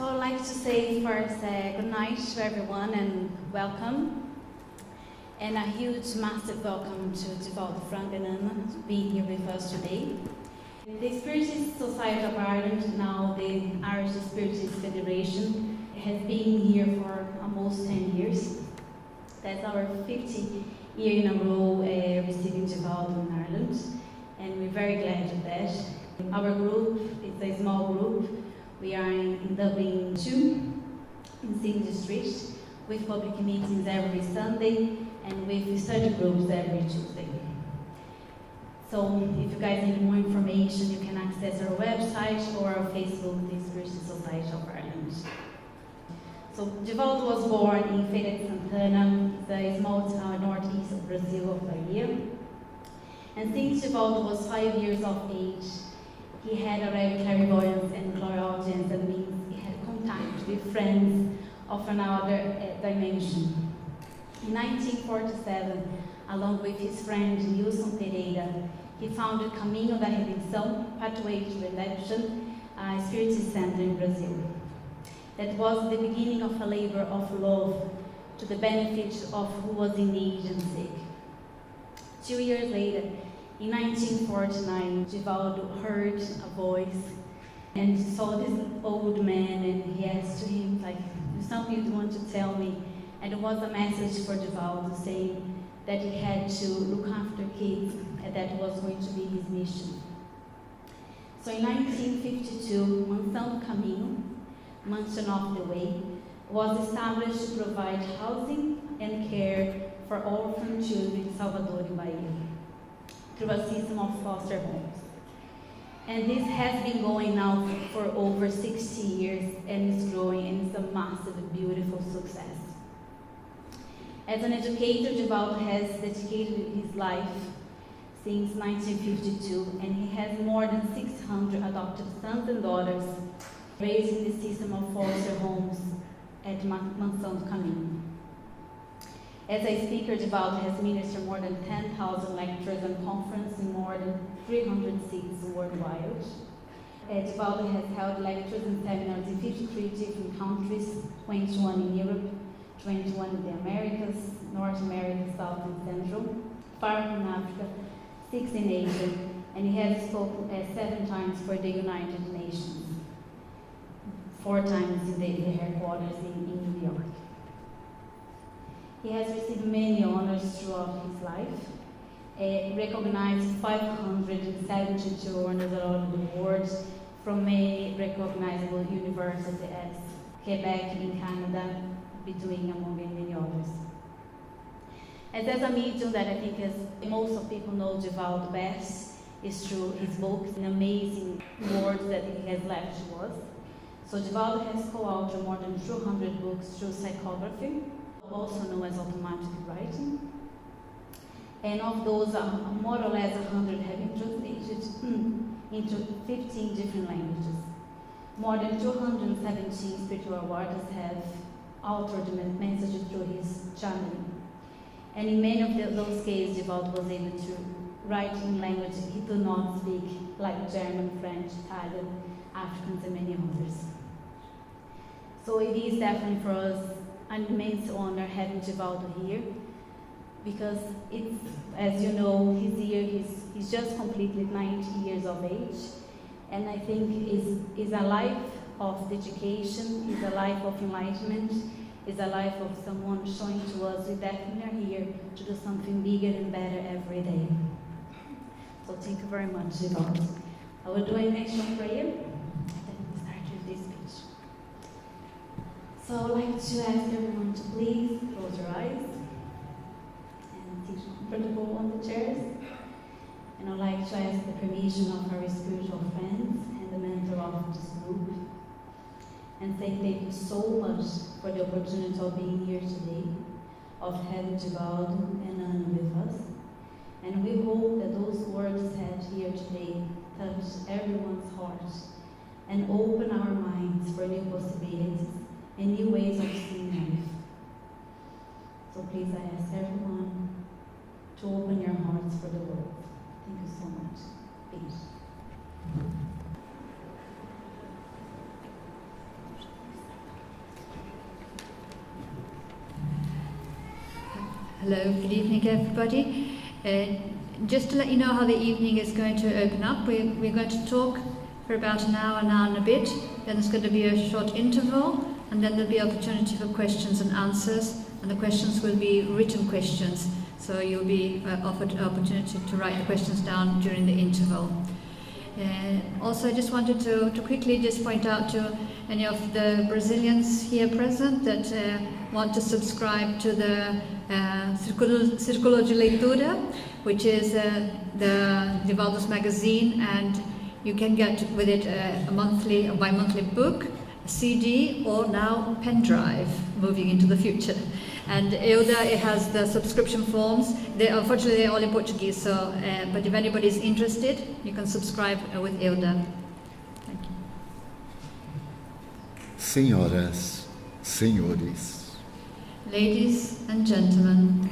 So I'd like to say first good night to everyone and welcome. And a huge, massive welcome to Divaldo Frank and Anna being here with us today. The Spiritist Society of Ireland, now the Irish Spiritist Federation, has been here for almost 10 years. That's our 50th year in a row receiving Divaldo in Ireland, and we're very glad of that. Our group is a small group. We are in Dublin 2, in Singh Street, with public meetings every Sunday and with study groups every Tuesday. So if you guys need more information, you can access our website or our Facebook, the Spiritist Society of Ireland. So Divaldo was born in Feira de Santana, the small town northeast of Brazil, of Bahia. And since Divaldo was 5 years of age, he had already clairvoyance and clairaudience. That means he had contact with friends of another dimension. In 1947, along with his friend Nilson Pereira, he founded Caminho da Redenção, Pathway to Redemption, a Spiritist center in Brazil. That was the beginning of a labor of love to the benefit of who was in need and sick. 2 years later, in 1949, Divaldo heard a voice and saw this old man, and he asked to him, like, "There's something you want to tell me?" And it was a message for Divaldo saying that he had to look after kids, and that was going to be his mission. So in 1952, Mansão do Caminho, Mansion of the Way, was established to provide housing and care for orphan children in Salvador and Bahia, through a system of foster homes. And this has been going now for over 60 years and is growing, and it's a massive and beautiful success. As an educator, Divaldo has dedicated his life since 1952, and he has more than 600 adopted sons and daughters raised in the system of foster homes at Mansão do Caminho. As a speaker, Divaldo has ministered more than 10,000 lectures and conferences in more than 300 cities worldwide. Divaldo has held lectures and seminars in 53 different countries, 21 in Europe, 21 in the Americas, North America, South and Central, 5 in Africa, 6 in Asia, and he has spoken 7 times for the United Nations, 4 times in the headquarters in New York. He has received many honors throughout his life, recognized 572 honors around the world from many recognizable universities as Quebec in Canada, between among many others. As a medium that I think as most of people know Divaldo best is through his books and amazing words that he has left to us. So Divaldo has co-authored more than 200 books through psychography, also known as automatic writing. And of those, more or less 100 have been translated into 15 different languages. More than 217 spiritual artists have altered the messages through his channeling. And in many of those cases, Divaldo was able to write in languages he did not speak, like German, French, Italian, Africans, and many others. So it is definitely for us an immense honor having Divaldo here, because it's, as you know, he's just completed 90 years of age, and I think is a life of dedication, is a life of enlightenment, is a life of someone showing to us we definitely are here to do something bigger and better every day. So thank you very much, Divaldo. I will do a next prayer, and then we start with this speech. So I would like to ask everyone to please close your eyes and sit comfortable on the chairs. And I'd like to ask the permission of our spiritual friends and the mentor of this group, and say thank you so much for the opportunity of being here today, of having Divaldo and Anna with us. And we hope that those words said here today touch everyone's heart and open our minds for new possibilities and new ways of seeing life. So please, I ask everyone to open your hearts for the world. Thank you so much. Peace. Hello, good evening everybody. Just to let you know how the evening is going to open up, we're going to talk for about an hour and a bit, then there's going to be a short interval, and then there'll be opportunity for questions and answers, and the questions will be written questions, so you'll be offered an opportunity to write the questions down during the interval. Also, I just wanted to quickly just point out to any of the Brazilians here present that want to subscribe to the Círculo de Leitura, which is the Divaldo's magazine, and you can get with it a monthly or bi-monthly book, a CD, or now pen drive, moving into the future. And Euda, it has the subscription forms. Unfortunately, they're all in Portuguese, so, but if anybody is interested, you can subscribe with Euda. Thank you. Senhoras, senhores, Ladies and gentlemen,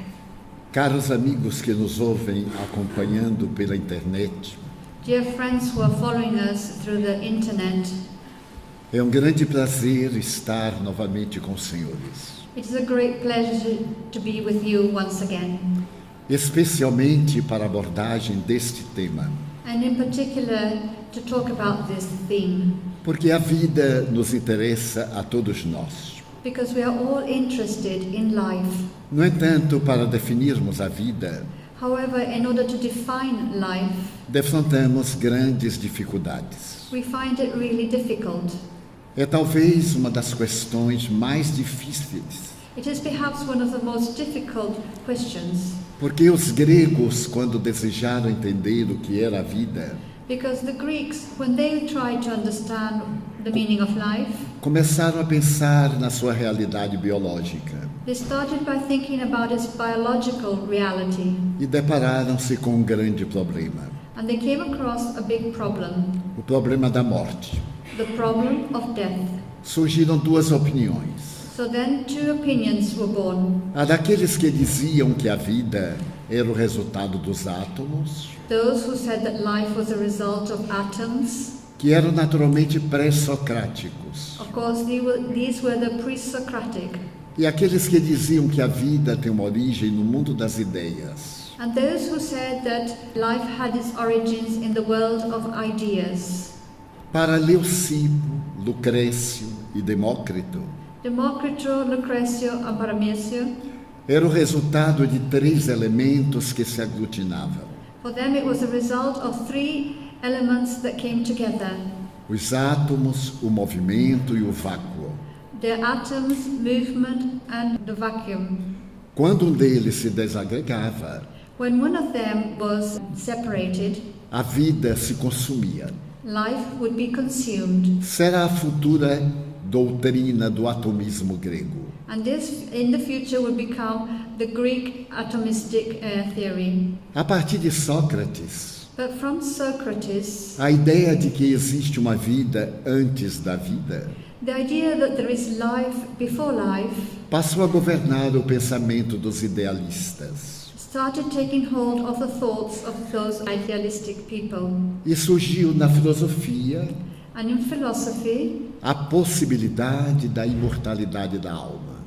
caros amigos que nos ouvem acompanhando pela internet, dear friends who are following us through the internet, é grande prazer estar novamente com os senhores, it is a great pleasure to be with you once again, especialmente para a abordagem deste tema, and in particular to talk about this theme, porque a vida nos interessa a todos nós. because we are all interested in life. No entanto, para definirmos a vida, However, in order to define life, defrontamos grandes dificuldades. we find it really difficult. É talvez uma das questões mais difíceis, It is perhaps one of the most difficult questions, porque os gregos, quando desejaram entender o que era a vida, because the Greeks, when they tried to understand the meaning of life, começaram a pensar na sua realidade biológica they started by thinking about its biological reality, e depararam-se com um grande problema, and they came across a big problem, o problema da morte. the problem of death. Surgiram duas opiniões. So then two opinions were born. A daqueles que diziam que a vida era o resultado dos átomos, Those who said that life was a result of atoms. que eram naturalmente pré-socráticos, Of course, these were the pre-Socratic. e aqueles que diziam que a vida tem uma origem no mundo das ideias. And those who said that life had its origins in the world of ideas. Para Leucipo, Lucrécio e Demócrito, Democrito, Lucrecio, and Paramecium, era o resultado de três elementos que se aglutinavam: for them it was a result of three elements that came together. os átomos, o movimento e o vácuo. The atoms, movement, and the vacuum. Quando um deles se desagregava, When one of them was separated, a vida se consumia. life would be consumed. Será a futura doutrina do atomismo grego. And this, in the future, would become the Greek atomistic theory. A partir de Sócrates, But from Socrates, a ideia de que existe uma vida antes da vida the idea that there is life before life passou a governar o pensamento dos idealistas. started taking hold of the thoughts of those idealistic people. E surgiu na filosofia And in philosophy, a possibilidade da imortalidade da alma.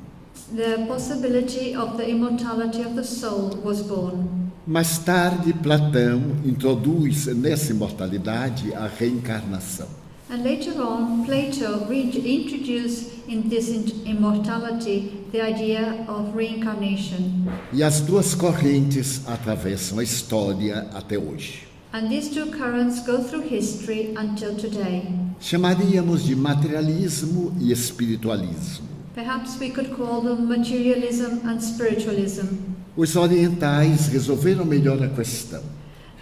the possibility of the immortality of the soul was born. Mais tarde, Platão introduz nessa imortalidade a reencarnação. And later on, Plato introduced in this immortality the idea of reincarnation. E as duas correntes atravessam a história até hoje. And these two currents go through history until today. Chamaríamos de materialismo e espiritualismo. Perhaps we could call them materialism and spiritualism. Os orientais resolveram melhor a questão,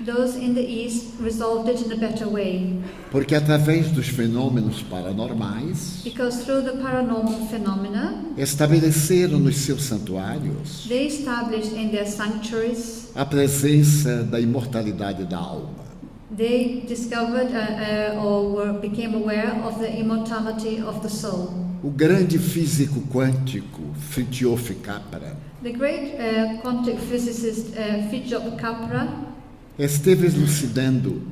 Those in the East resolved it in a better way, porque através dos fenômenos paranormais because through the paranormal phenomena, estabeleceram nos seus santuários they established in their sanctuaries, a presença da imortalidade da alma. they discovered became aware of the immortality of the soul. O grande físico quântico Fritjof Capra The great quantum physicist Fritjof Capra esteve elucidando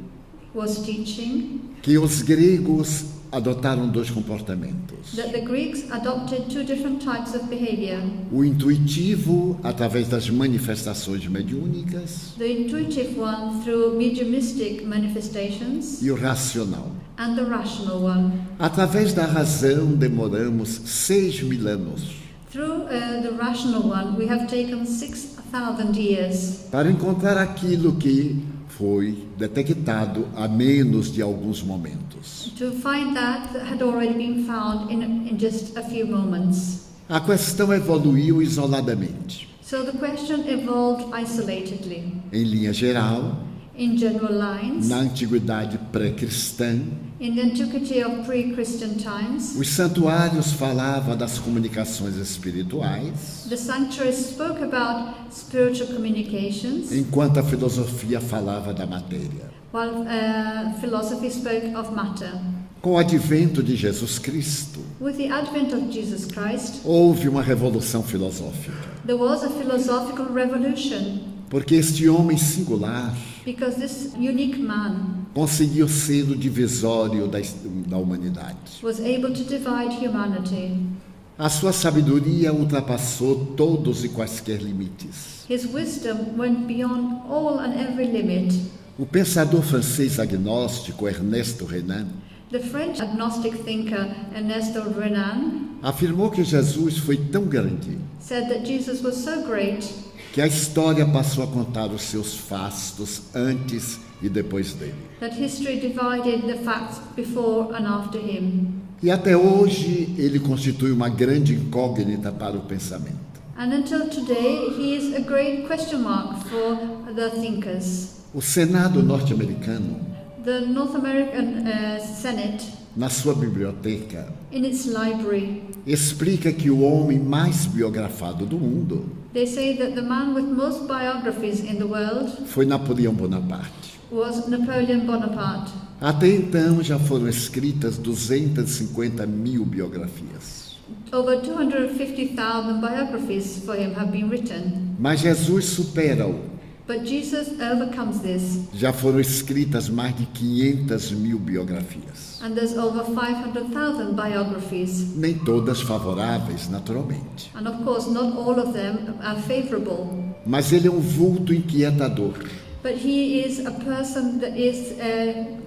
was teaching que os gregos adotaram dois comportamentos. that the Greeks adopted two different types of behavior. O intuitivo, através das manifestações mediúnicas, The intuitive one through mediumistic manifestations, e o racional. and the rational one. Através da razão, demoramos 6.000 anos Through the rational one, we have taken 6,000 years para encontrar aquilo que foi detectado a menos de alguns momentos. to find that had already been found in just a few moments. A questão evoluiu isoladamente. So the question evolved isolatedly. Em linha geral, In general lines, na antiguidade pré-cristã, in the antiquity of pre-Christian times, os santuários falavam das comunicações espirituais, the sanctuaries spoke about spiritual communications, enquanto a filosofia falava da matéria. while philosophy spoke of matter. Com o advento de Jesus Cristo, With the advent of Jesus Christ, houve uma revolução filosófica, there was a philosophical revolution porque este homem singular because this unique man conseguiu ser o divisório da humanidade. was able to divide humanity. A sua sabedoria ultrapassou todos e quaisquer limites. His wisdom went beyond all and every limit. O pensador francês agnóstico Ernesto Renan The French agnostic thinker Ernesto Renan afirmou que Jesus foi tão grande said that Jesus was so great que a história passou a contar os seus fastos antes e depois dele. that history divided the facts before and after him. E até hoje ele constitui uma grande incógnita para o pensamento. And until today, he is a great question mark for the thinkers. O Senado norte-americano, The North American Senate, na sua biblioteca, in its library, explica que o homem mais biografado do mundo they say that the man with most biographies in the world foi Napoleão Bonaparte. was Napoleon Bonaparte. Até então já foram escritas 250.000 biografias. Over 250,000 biographies for him have been written. Mas Jesus supera-o. But Jesus overcomes this, Já foram escritas mais de 500.000 biografias. and there's over 500,000 biographies. Nem todas favoráveis, naturalmente. And of course, not all of them are favorable. Mas ele é um vulto inquietador. But he is a person that is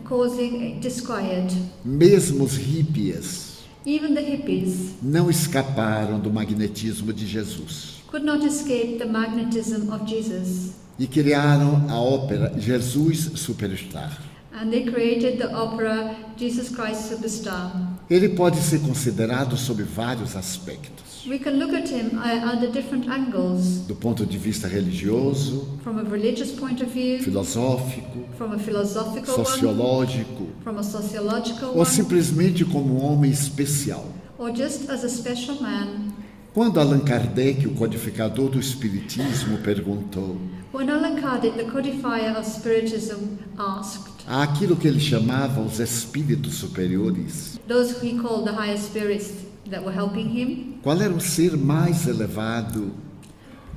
causing disquiet. Mesmo os hippies Even the hippies não escaparam do magnetismo de Jesus could not escape the magnetism of Jesus. e criaram a ópera Jesus Superstar. And they created the opera Jesus Christ Superstar. Ele pode ser considerado sob vários aspectos. We can look at him under different angles, Do ponto de vista religioso, from a religious point of view, filosófico, from a philosophical one, sociológico, from a sociological ou one, simplesmente como um homem especial. or just as a special man. Quando Allan Kardec, o codificador do Espiritismo, perguntou When Allan Kardec, the codifier of Spiritism, asked àquilo que ele chamava os espíritos superiores, those he called the higher spirits that were helping him, qual era o ser mais elevado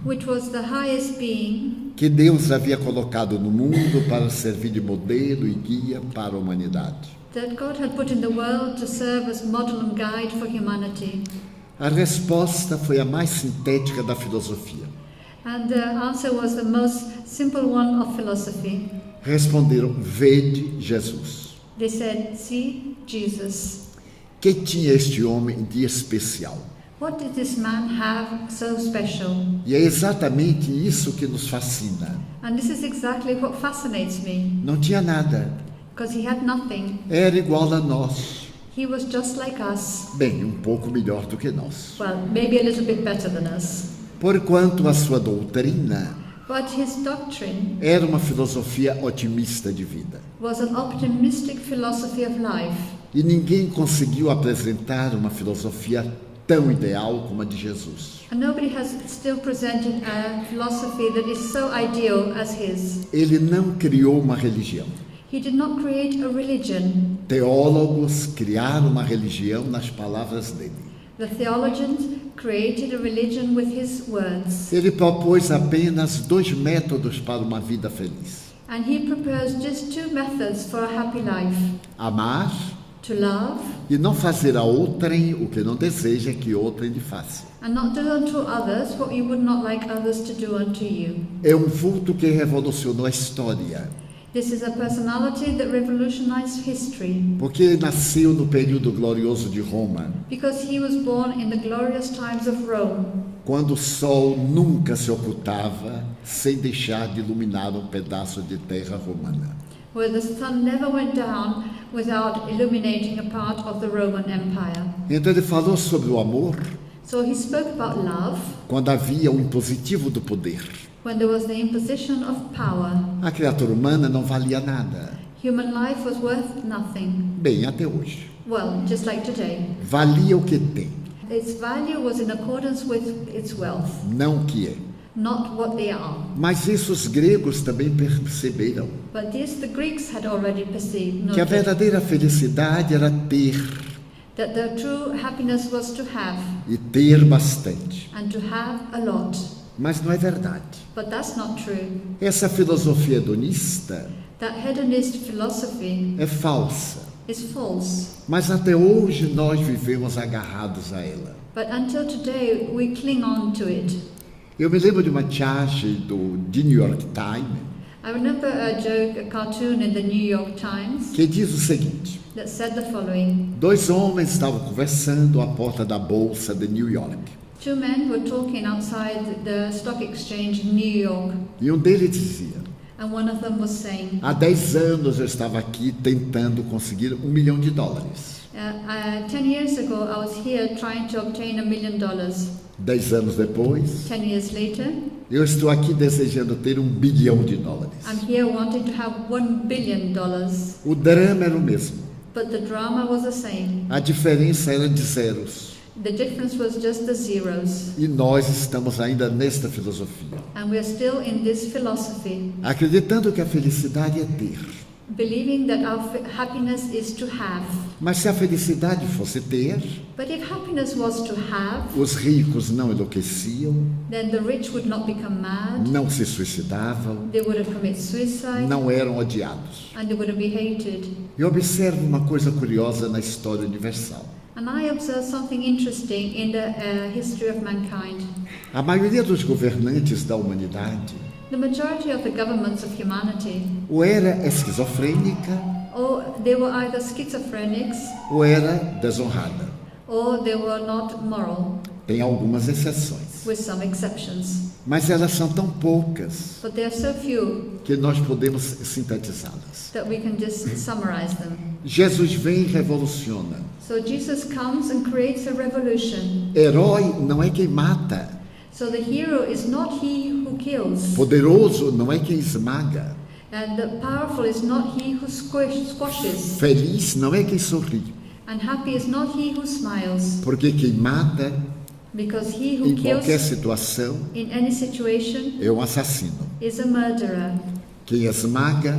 which was the highest being que Deus havia colocado no mundo para servir de modelo e guia para a humanidade. that God had put in the world to serve as model and guide for humanity. A resposta foi a mais sintética da filosofia. And the answer was the most simple one of philosophy. Responderam: vede Jesus. They said, see Jesus. Que tinha este homem de especial? What did this man have so special? E é exatamente isso que nos fascina. And this is exactly what fascinates me, Não tinha nada. because he had nothing. Era igual a nós. He was just like us. Bem, um pouco melhor do que nós. Well, maybe a little bit better than us. Porquanto a sua doutrina But his doctrine era uma filosofia otimista de vida. was an optimistic philosophy of life. E ninguém conseguiu apresentar uma filosofia tão ideal como a de Jesus. And nobody has still presented a philosophy that is so ideal as his. Ele não criou uma religião. He did not create a religion. Teólogos criaram uma religião nas palavras dele. The theologians created a religion with his words. Ele propôs apenas 2 métodos para uma vida feliz: And he proposed just 2 methods for a happy life: amar to love, e não fazer a outrem o que não deseja que outrem lhe faça. and not do unto others what you would not like others to do unto you. É um vulto que revolucionou a história, This is a personality that revolutionized history porque nasceu no período glorioso de Roma, because he was born in the glorious times of Rome, quando o sol nunca se ocultava sem deixar de iluminar um pedaço de terra romana. where the sun never went down without illuminating a part of the Roman Empire. Então ele falou sobre o amor So he spoke about love quando havia o impositivo do poder. when there was the imposition of power. A criatura humana não valia nada. Human life was worth nothing. Bem, até hoje. Well, just like today. Valia o que tem, Its value was in accordance with its wealth, não o que é. not what they are. Mas isso os gregos também perceberam, But this the Greeks had already perceived, que a noted, verdadeira felicidade era ter, that the true happiness was to have, e ter bastante. and to have a lot. Mas não é verdade. But that's not true. Essa filosofia hedonista That hedonist philosophy é falsa, is false. mas até hoje nós vivemos agarrados a ela. But until today, we cling on to it. Eu me lembro de uma charge do The New York Times I remember a joke, a cartoon in the New York Times que diz o seguinte: that said the following. dois homens estavam conversando à porta da bolsa de New York. Two men were talking outside the stock exchange in New York, E um deles dizia: and one of them was saying, há 10 anos eu estava aqui tentando conseguir $1 milhão. 10 years ago, I was here trying to obtain $1 million. 10 anos depois, 10 years later, eu estou aqui desejando ter $1 bilhão. I'm here wanting to have $1 billion. O drama era o mesmo. But the drama was the same. A diferença era de zeros. The difference was just the zeros. E nós estamos ainda nesta filosofia, And we're still in this philosophy, acreditando que a felicidade é ter. believing that our happiness is to have. Mas se a felicidade fosse ter, But if happiness was to have, os ricos não enlouqueciam, then the rich would not become mad, não se suicidavam, they wouldn't commit suicide, não eram odiados. and they wouldn't be hated. Eu observo uma coisa curiosa na história universal. And I observe something interesting in the history of mankind. A maioria dos governantes da humanidade The majority of the governments of humanity, ou era esquizofrênica or they were either schizophrenics, ou era desonrada. or they were not moral, Tem algumas exceções, with some exceptions. mas elas são tão poucas But there are so few que nós podemos sintetizá-las. that we can just summarize them. Jesus vem e revoluciona. So Jesus comes and creates a revolution. Herói não é quem mata, So the hero is not he who kills, poderoso não é quem esmaga, and the powerful is not he who squashes, feliz não é quem sorri, and happy is not he who smiles, porque quem mata because he who em qualquer kills situação in any situation é um assassino. is a murderer. Quem esmaga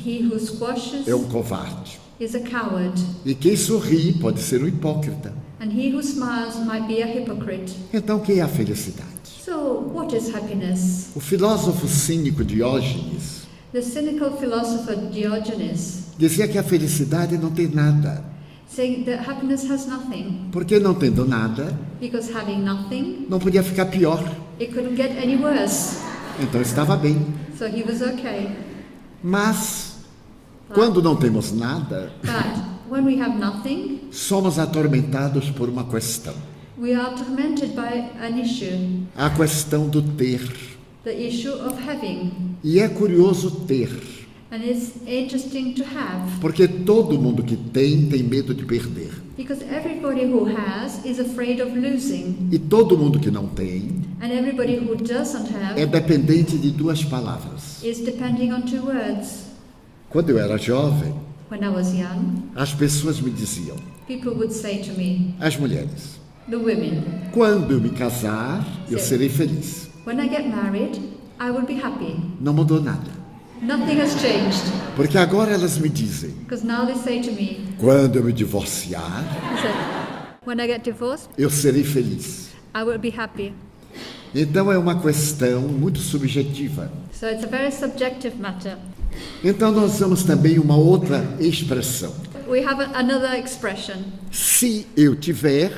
He who squashes é um covarde. is a coward, E quem sorri pode ser um hipócrita. and he who smiles might be a hypocrite. Então, o que é a felicidade? So, what is happiness? O filósofo cínico Diógenes The cynical philosopher Diogenes, dizia que a felicidade não tem nada, saying that happiness has nothing, porque não tendo nada, because having nothing, não podia ficar pior. it couldn't get any worse. Então estava bem. So he was okay. Mas, quando não temos nada, But when we have nothing, somos atormentados por uma questão. we are tormented by an issue, A questão do ter. the issue of having. E é curioso ter, And it's interesting to have, porque todo mundo que tem medo de perder. because everybody who has is afraid of losing, E todo mundo que não tem and everybody who doesn't é have dependente de duas palavras. is depending on two words. Quando eu era jovem, When I was young, as pessoas me diziam, people would say to me, as mulheres, the women, quando eu me casar, eu Sim. serei feliz. when I get married, I will be happy. Não mudou nada. Nothing has changed, Porque agora elas me dizem, because now they say to me, quando eu me divorciar, they say, when I get divorced, eu serei feliz. I will be happy. Então é uma questão muito subjetiva. So it's a very subjective matter. Então nós usamos também uma outra expressão. we have another expression. Se eu tiver,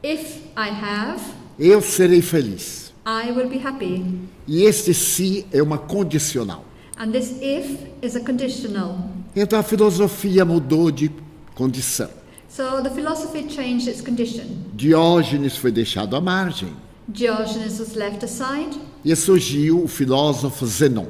If I have, eu serei feliz. I will be happy. E este se é uma condicional. And this if is a conditional. Então a filosofia mudou de condição. So the philosophy changed its condition. Diógenes foi deixado à margem Diogenes was left aside, e surgiu o filósofo Zenon.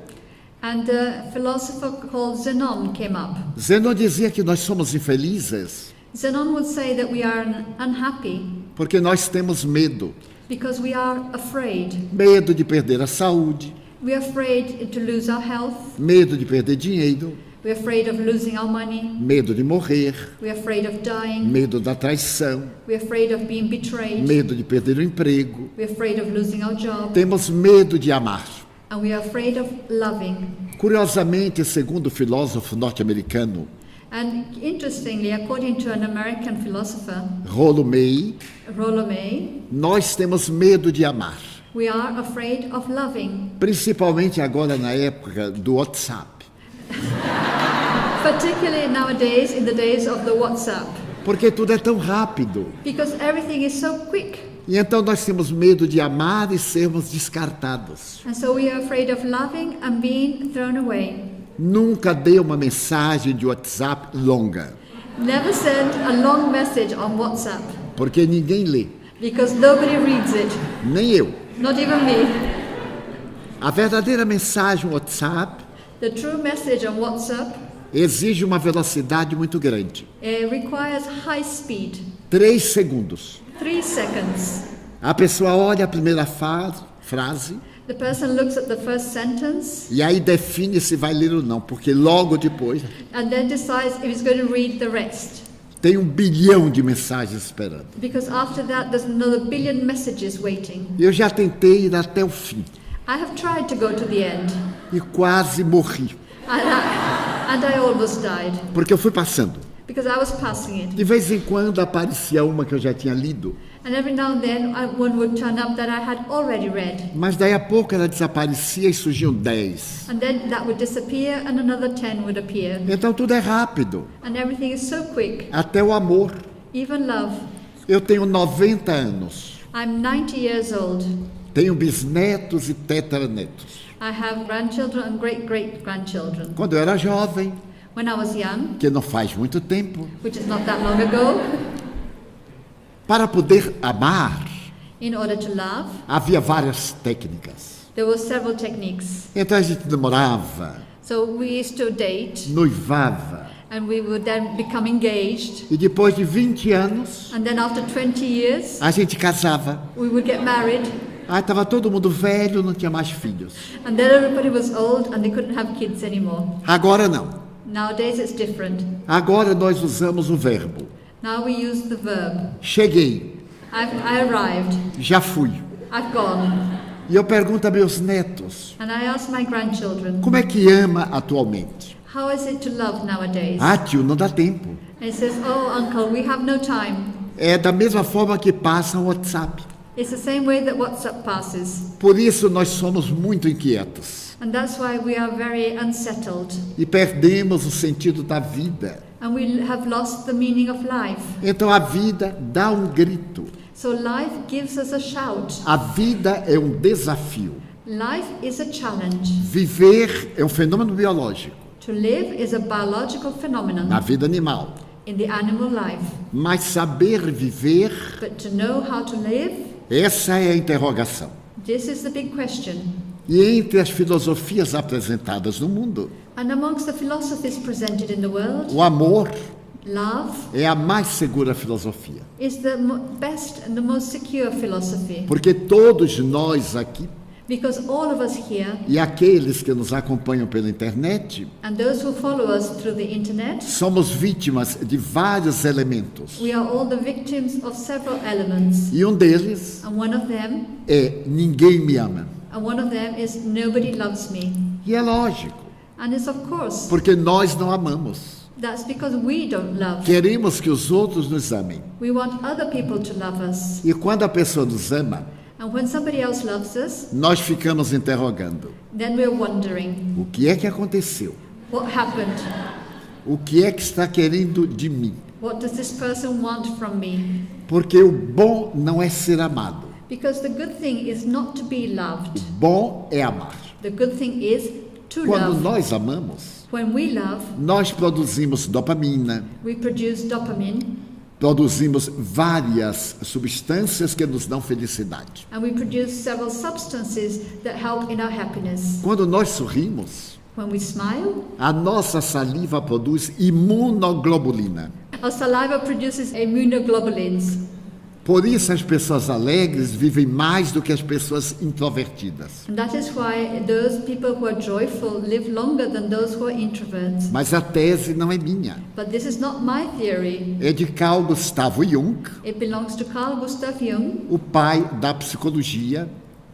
and a philosopher called Zenon came up. Zenon dizia que nós somos infelizes Zenon would say that we are unhappy porque nós temos medo. because we are afraid. Medo de perder a saúde, We are afraid to lose our health. medo de perder dinheiro, We are afraid of losing our money. medo de morrer, We are afraid of dying. medo da traição, We are afraid of being betrayed. medo de perder o emprego. We are afraid of losing our job. Temos medo de amar. And we are afraid of loving. Curiosamente, segundo o filósofo norte-americano And interestingly, according to an American philosopher, Rollo May, Rollo May, nós temos medo de amar, we are afraid of loving, principalmente agora na época do WhatsApp, particularly nowadays in the days of the WhatsApp, porque tudo é tão rápido. because everything is so quick. E então nós temos medo de amar e sermos descartados. And so we are afraid of loving and being thrown away. Nunca dê uma mensagem de WhatsApp longa, Never send a long message on WhatsApp, porque ninguém lê, because nobody reads it, nem eu. not even me. A verdadeira mensagem WhatsApp The true message on WhatsApp exige uma velocidade muito grande. requires high speed, 3 segundos. 3 seconds. A pessoa olha a primeira frase The person looks at the first sentence e aí define se vai ler ou não, porque logo depois and then decides if he's going to read the rest. tem 1 bilhão de mensagens esperando. Because after that, there's another billion messages waiting. Eu já tentei ir até o fim I have tried to go to the end, e quase morri, and I almost died porque eu fui passando. because I was passing it. De vez em quando aparecia uma que eu já tinha lido, And every now and then, one would turn up that I had already read. mas daí a pouco ela desaparecia e surgiam 10. And then that would disappear and another 10 would appear. Então tudo é rápido, And everything is so quick, até o amor. even love. Eu tenho 90 anos, I'm 90 years old. tenho bisnetos e tetranetos. I have grandchildren and great-great-grandchildren. Quando eu era jovem, When I was young, que não faz muito tempo, which is not that long ago, para poder amar, in order to love, havia várias técnicas. there were several techniques. Então a gente namorava, So we used to date, noivava, and we would then become engaged. e depois de 20 anos, And then after 20 years, a gente casava. we would get married. Aí estava todo mundo velho, não tinha mais filhos. And then everybody was old and they couldn't have kids anymore. Agora não. Nowadays it's different. Agora nós usamos o verbo. Now we use the verb. Cheguei, I arrived. já fui. I've gone. E eu pergunto a meus netos, And I ask my grandchildren, como é que ama atualmente? how is it to love nowadays? Ah, tio, não dá tempo. And he says, oh, uncle, we have no time. É da mesma forma que passa o WhatsApp. It's the same way that WhatsApp passes. Por isso nós somos muito inquietos And that's why we are very unsettled. e perdemos o sentido da vida. And we have lost the meaning of life. Então a vida dá um grito. So life gives us a shout. A vida é um desafio. Life is a challenge. Viver é um fenômeno biológico To live is a biological phenomenon na vida animal. in the animal life. Mas saber viver, But to know how to live, essa é a interrogação. this is the big question. E entre as filosofias apresentadas no mundo, And amongst the philosophies presented in the world, o amor love é a mais segura filosofia. is the best and the most secure philosophy. Porque todos nós aqui Because all of us here, e aqueles que nos acompanham pela internet, and those who follow us through the internet, somos vítimas de vários elementos. we are all the victims of several elements. E um deles And one of them, é ninguém me ama. is nobody loves me. E é lógico, And it's of course, porque nós não amamos. that's because we don't love. Queremos que os outros nos amem. We want other people to love us. E quando a pessoa nos ama, And when somebody else loves us, nós ficamos interrogando: then we're wondering, o que é que aconteceu? what happened? O que é que está querendo de mim? What does this person want from me? Porque o bom não é ser amado. Because the good thing is not to be O loved. bom é amar. The good thing is to Quando love. nós amamos, When we love, nós produzimos dopamina, we produce dopamine, produzimos várias substâncias que nos dão felicidade. and we produce several substances that help in our happiness. Quando nós sorrimos, When we smile, a nossa saliva produz imunoglobulina. our saliva produces immunoglobulins. Por isso as pessoas alegres vivem mais do que as pessoas introvertidas. And that is why those people who are joyful live longer than those who are introverts. Mas a tese não é minha. But this is not my theory. É de Carl Gustav Jung, It belongs to Carl Gustav Jung, o pai da psicologia,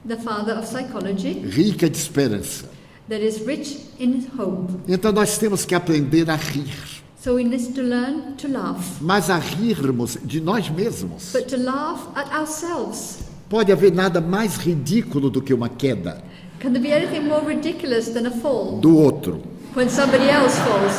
the father of psychology, rica de esperança. that is rich in hope. Então nós temos que aprender a rir, So we need to learn to laugh, mas a rirmos de nós mesmos. but to laugh at ourselves. Pode haver nada mais ridículo do que uma queda Can there be anything more ridiculous than a fall do outro. when somebody else falls?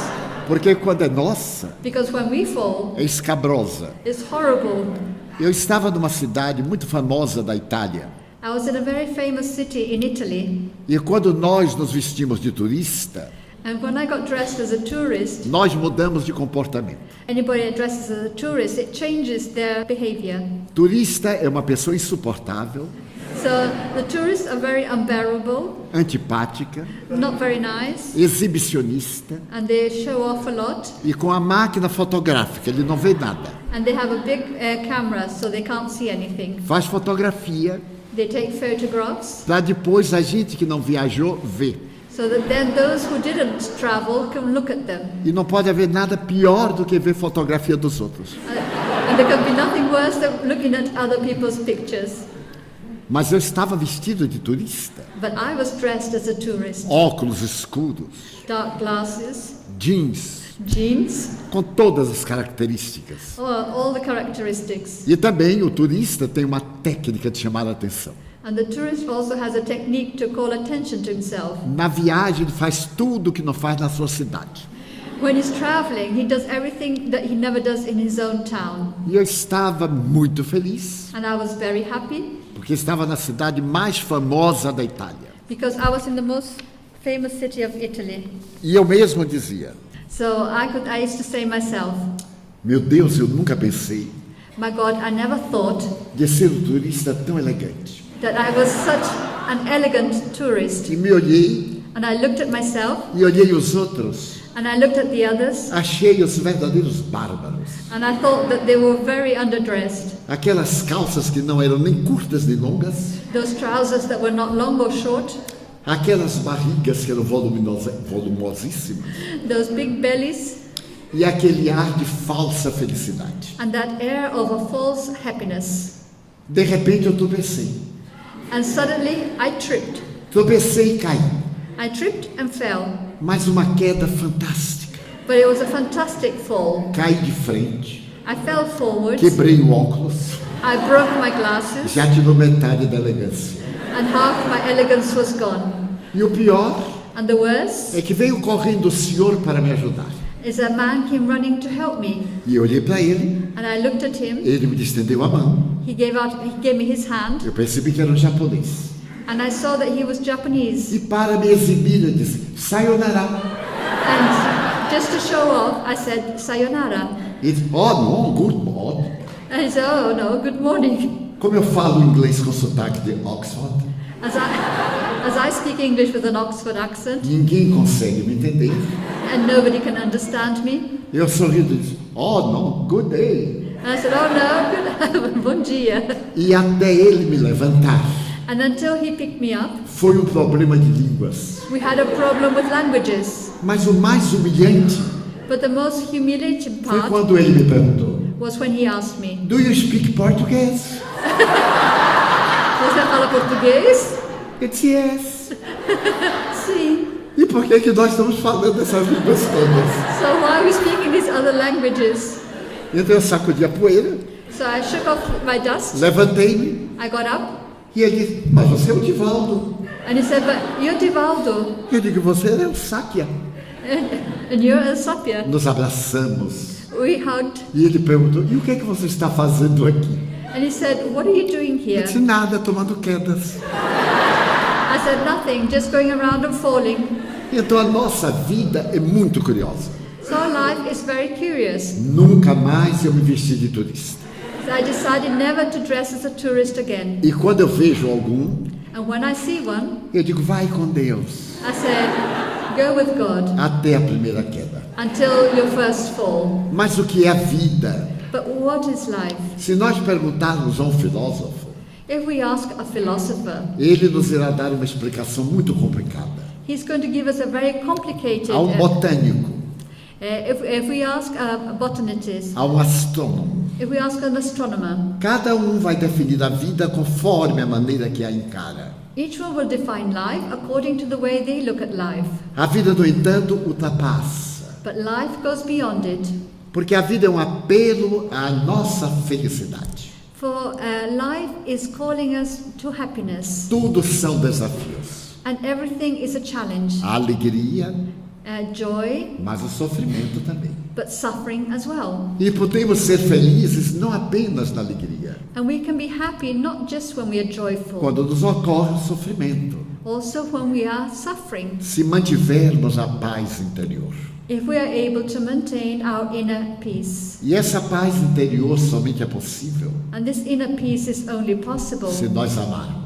Porque quando é nossa, Because when we fall, é escabrosa. it's horrible. Eu estava numa cidade muito famosa da Itália. I was in a very famous city in Italy, E quando nós nos vestimos de turista, and when I got dressed as a tourist, nós mudamos de comportamento. anybody that dresses as a tourist, it changes their behavior. Turista é uma pessoa insuportável, So the tourists are very unbearable, antipática, not very nice, exibicionista and they show off a lot, e com a máquina fotográfica, ele não vê nada. and they have a big camera so they can't see anything. Faz fotografia They take photographs para depois a gente que não viajou ver. so that then those who didn't travel can look at them. E não pode haver nada pior do que ver fotografia dos outros. And there can be nothing worse than looking at other people's pictures. Mas eu estava vestido de turista, But I was dressed as a tourist. óculos escuros, Dark glasses, jeans, jeans, com todas as características. all the characteristics. E também o turista tem uma técnica de chamar a atenção. And the tourist also has a technique to call attention to himself. Na viagem ele faz tudo o que não faz na sua cidade. When he's traveling, he does everything that he never does in his own town. E eu estava muito feliz, And I was very happy porque estava na cidade mais famosa da Itália. because I was in the most famous city of Italy. E eu mesmo dizia, So I used to say myself, meu Deus, eu nunca pensei my God, I never thought de ser um turista tão elegante. that I was such an elegant tourist. E me olhei, And I looked at myself, e olhei os outros, and I looked at the others, achei os verdadeiros bárbaros. and I thought that they were very underdressed. Aquelas calças que não eram nem curtas nem longas, Those trousers that were not long or short, aquelas barrigas que eram volumosíssimas, those big bellies, e aquele ar de falsa felicidade. and that air of a false happiness. De repente eu tropecei. And suddenly I tripped. Tropecei e caí. I tripped and fell, Mas uma queda fantástica. but it was a fantastic fall. Caí de frente, I fell forwards, quebrei o óculos, I broke my glasses, já tirou metade da elegância. and half my elegance was gone. E o pior And the worst é que veio correndo o senhor para me ajudar. is a man came running to help me, E eu olhei para ele, and I looked at him. ele me estendeu a mão. He gave me his hand, Eu percebi que era um japonês. and I saw that he was Japanese. E para me exibir, eu disse, sayonara. And just to show off, I said sayonara. Ele disse, oh, não, good morning. And he said, "Oh no, good morning." Como eu falo inglês com sotaque de Oxford, As I speak English with an Oxford accent, ninguém consegue me entender. and nobody can understand me. Eu sorrindo e disse, oh, não, good day. And I said, "Oh no, good, bom dia." E até ele me levantar, And until he picked me up, foi um problema de línguas. we had a problem with languages. Mas o mais humilhante But the most humiliating foi part quando ele me perguntou, was when he asked me, do you speak português? "Você fala português?" Eu disse, yes. Sim. E por que que nós estamos falando essas línguas todas? So why are we speaking these other languages? Então eu sacudi a poeira, So I shook off my dust. levantei-me I got up, e ele disse, mas você é o Divaldo. and he said, "But you're Divaldo." Eu digo, você é o Sáquia. And you and Sapya, Nos abraçamos. we hugged, E ele perguntou: e o que é que você está fazendo aqui? and he said, "What are you doing Eu here?" disse: nada, tomando quedas. I said, "Nothing, just going around and falling." Então a nossa vida é muito curiosa. So our life is very curious. Nunca mais eu me vesti de turista. So I decided never to dress as a tourist again. E quando eu vejo algum, And when I see one, eu digo: vai com Deus. I said, "Go with God Até a primeira queda. until your first fall." Mas o que é a vida? But what is life? Se nós perguntarmos a um filósofo, If we ask a philosopher, ele nos irá dar uma explicação muito complicada. he's going to give us a very complicated. A um botânico, If we ask a botanist, a um astrônomo, if we ask an astronomer, cada um vai definir a vida conforme a maneira que a encara. each one will define life according to the way they look at life. A vida, no entanto, ultrapassa, But life goes beyond it. porque a vida é um apelo à nossa felicidade. For life is calling us to happiness, Tudo são desafios. and everything is a challenge. A alegria, Joy, mas o sofrimento também. but suffering as well. E podemos ser felizes não apenas na alegria, And we can be happy not just when we are joyful, quando nos ocorre o sofrimento, also when we are suffering, se mantivermos a paz interior. if we are able to maintain our inner peace. E essa paz interior somente é possível And this inner peace is only possible se nós amarmos.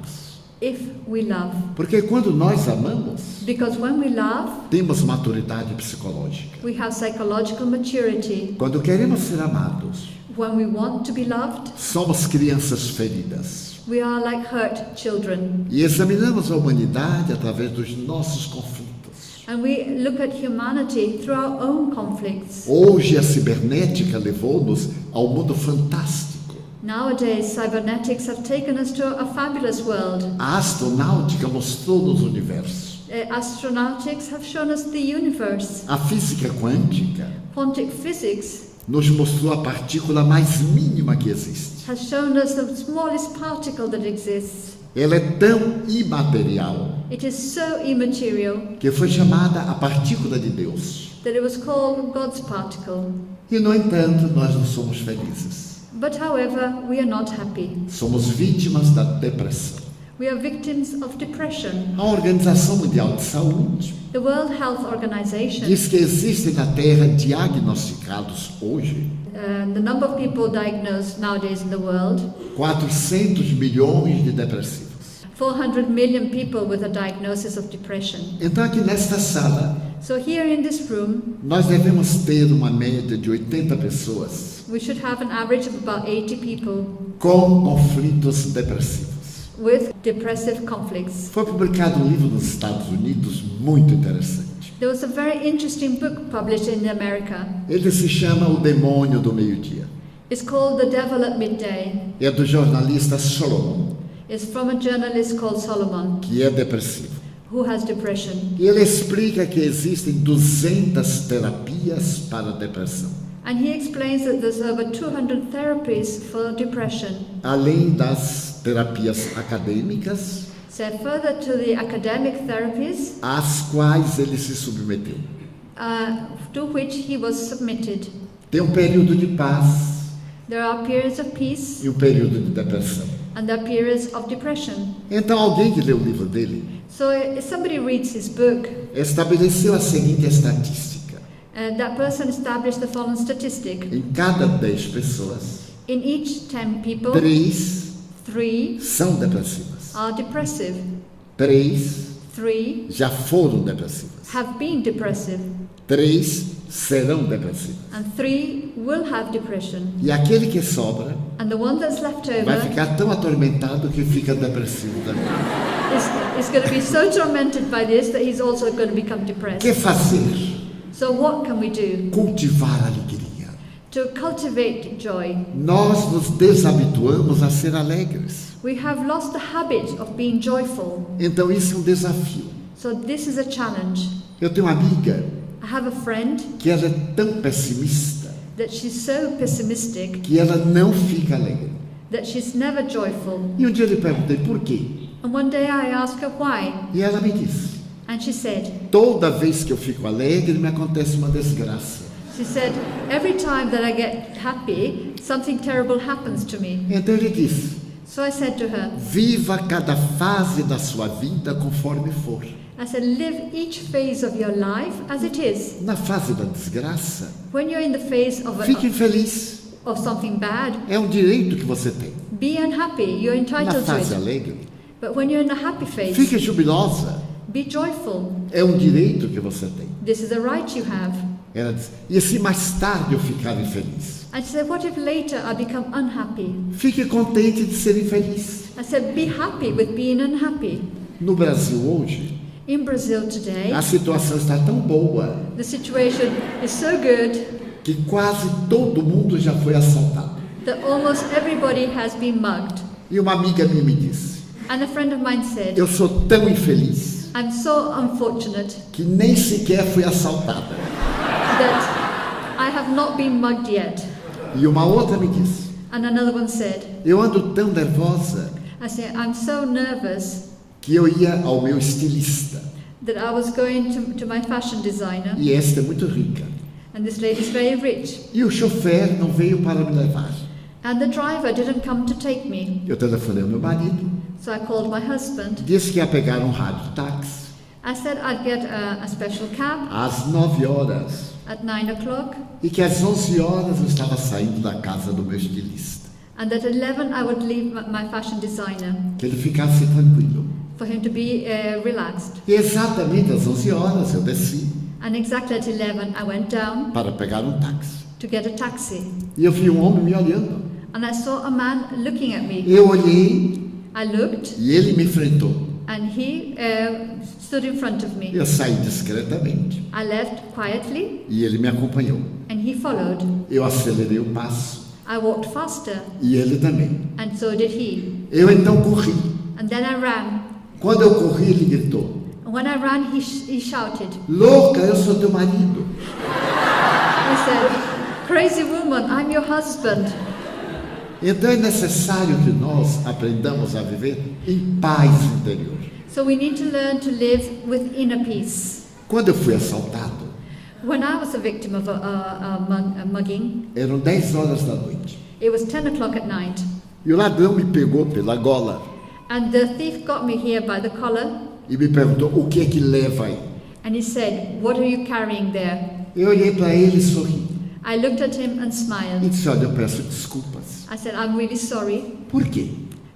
if we love. Porque quando nós amamos, Because when we love, temos maturidade psicológica. we have psychological maturity. Quando queremos ser amados, When we want to be loved, somos crianças feridas. we are like hurt children. E examinamos a humanidade através dos nossos conflitos. And we look at humanity through our own conflicts. Hoje a cibernética levou-nos ao mundo fantástico. Nowadays, cybernetics have taken us to a fabulous world. A astronáutica mostrou-nos o universo. Astronautics have shown us the universe. A física quântica Quantum physics nos mostrou a partícula mais mínima que existe. has shown us the smallest particle that exists. Ela é tão imaterial It is so immaterial que foi chamada a partícula de Deus. that it was called God's particle. E, no entanto, nós não somos felizes. But however, we are not happy. Somos vítimas da depressão. We are victims of depression. A Organização Mundial de Saúde The World Health Organization, diz que existem na Terra diagnosticados hoje the number of people diagnosed nowadays in the world, 400 milhões de depressivos. 400 million people with a diagnosis of depression. Então, aqui nesta sala, So here in this room, nós devemos ter uma média de 80 pessoas we should have an average of about 80 people com conflitos depressivos. with depressive conflicts. Foi publicado um livro nos Estados Unidos muito interessante. There was a very interesting book published in America. Ele se chama O Demônio do Meio-Dia. It's called The Devil at Midday. É do jornalista Solomon, It's from a journalist called Solomon, que é depressivo. who has depression. E ele explica que existem 200 terapias para a depressão, And he explains that there's over 200 therapies for depression. além das terapias acadêmicas, So further to the academic therapies, às quais ele se submeteu. to which he was submitted. Tem um período de paz There are periods of peace e um período de depressão. and there are periods of depression. Então, alguém que leu o livro dele So if somebody reads his book, estabeleceu a seguinte estatística: that person established the following statistic. em cada 10 pessoas, In each 10 people, 3 3 são depressivas. are depressive. 3 3 já foram depressivas. have been depressive. 3 serão depressivas. And 3 will have depression. E aquele que sobra And the one that's left vai over ficar tão atormentado que fica depressivo também. is going to be so tormented by this that he's also going to become O que depressed. fazer? So what can we do Cultivar a alegria. to cultivate joy? Nós nos desabituamos a ser alegres. We have lost the habit of being joyful. Então isso é um desafio. So this is a challenge. Eu tenho uma amiga I have a friend que ela é tão pessimista that she's so pessimistic que ela não fica alegre. that she's never joyful. E um dia eu lhe perguntei por quê. And one day I asked her why, E ela me disse: and And she said, toda vez que eu fico alegre, me acontece uma desgraça. every time that I get happy, something terrible happens to me. Então ele disse, So I said to her, viva cada fase da sua vida conforme for. I said, live each phase of your life as it is. Na fase da desgraça, When you're in the phase fique feliz. of something bad, É um direito que você tem. be unhappy. You're Na entitled to fase it. alegre, But when you're in a happy phase, fique jubilosa. be joyful. É um direito que você tem. This is a right you have. Ela disse, e se mais tarde eu ficar infeliz? And she said, what if later I become unhappy? Fique contente de ser infeliz. I said, be happy with being unhappy. No Brasil hoje, In Brazil today, a situação está tão boa the situation is so good que quase todo mundo já foi assaltado. that almost everybody has been mugged. E uma amiga minha me disse, And a friend of mine said, eu sou tão infeliz I'm so unfortunate que nem sequer fui assaltada. that I have not been mugged yet. E uma outra me disse, And another one said, eu ando tão nervosa I said, I'm so nervous que eu ia ao meu estilista. that I was going to my fashion designer, E esta é muito rica. and this lady is very rich. E o chofer não veio para me levar. And the driver didn't come to take me. Eu telefonei ao meu marido, So I called my husband. disse que ia pegar um rádio táxi I said I'd get a special cab às 9 horas at 9 o'clock, e que às 11 horas eu estava saindo da casa do meu estilista. and at 11 I would leave my fashion designer Que ele ficasse tranquilo. for him to be relaxed. E exatamente às 11 horas eu desci And exactly at 11 I went down para pegar um táxi. to get a taxi. E eu vi um homem me olhando. And I saw a man looking at me. Eu olhei I looked, e ele me enfrentou. and he stood in front of me. Eu saí discretamente I left quietly, e ele me acompanhou. and he followed. Eu acelerei o passo I walked faster, e ele também. and so did he. Eu então corri. And then I ran. Quando eu corri, ele gritou, And when I ran, he shouted. louca, eu sou teu marido. He said, crazy woman, I'm your husband. Então é necessário que nós aprendamos a viver em paz interior. So we need to learn to live with inner peace. Quando eu fui assaltado, When I was a victim of a mugging, eram 10 horas da noite. it was 10 o'clock at night. E o ladrão me pegou pela gola And the thief got me here by the collar, e me perguntou o que é que leva aí. and he said, what are you carrying there? Eu olhei para ele e sorri. I looked at him and E smiled. disse, olha, eu peço desculpas. I said, I'm really sorry. Por quê?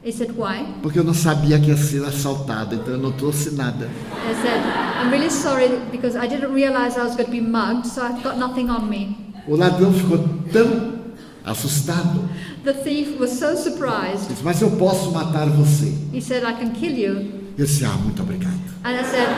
He said, why? Porque eu não sabia que ia ser assaltado, então eu não trouxe nada. I said, I'm really sorry because I didn't realize I was going to be mugged, so I've got nothing on me. O ladrão ficou tão assustado. The thief was so surprised. Disse, mas eu posso matar você. He said, I can kill you. Eu disse, muito obrigado. And I said,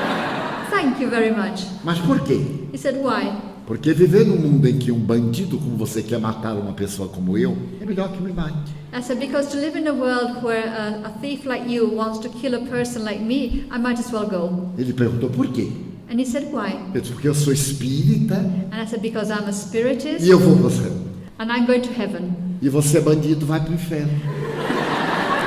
thank you very much. Mas por quê? He said, why? Porque viver num mundo em que um bandido como você quer matar uma pessoa como eu, é melhor que me mate. I said, because to live in a world where a thief like you wants to kill a person like me, I might as well go. Ele perguntou por quê? And he said, why? Eu disse, porque eu sou espírita And I said, because I'm a spiritist e eu vou para o céu. and I'm going to heaven. E você é bandido, vai para o inferno.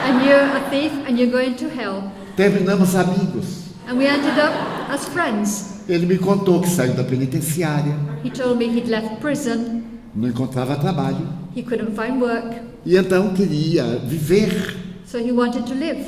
And you're a thief and you're going to hell. Terminamos amigos. And we ended up as friends. Ele me contou que saiu da penitenciária, He told me he'd left prison, não encontrava trabalho he couldn't find work, e então queria viver. so he wanted to live.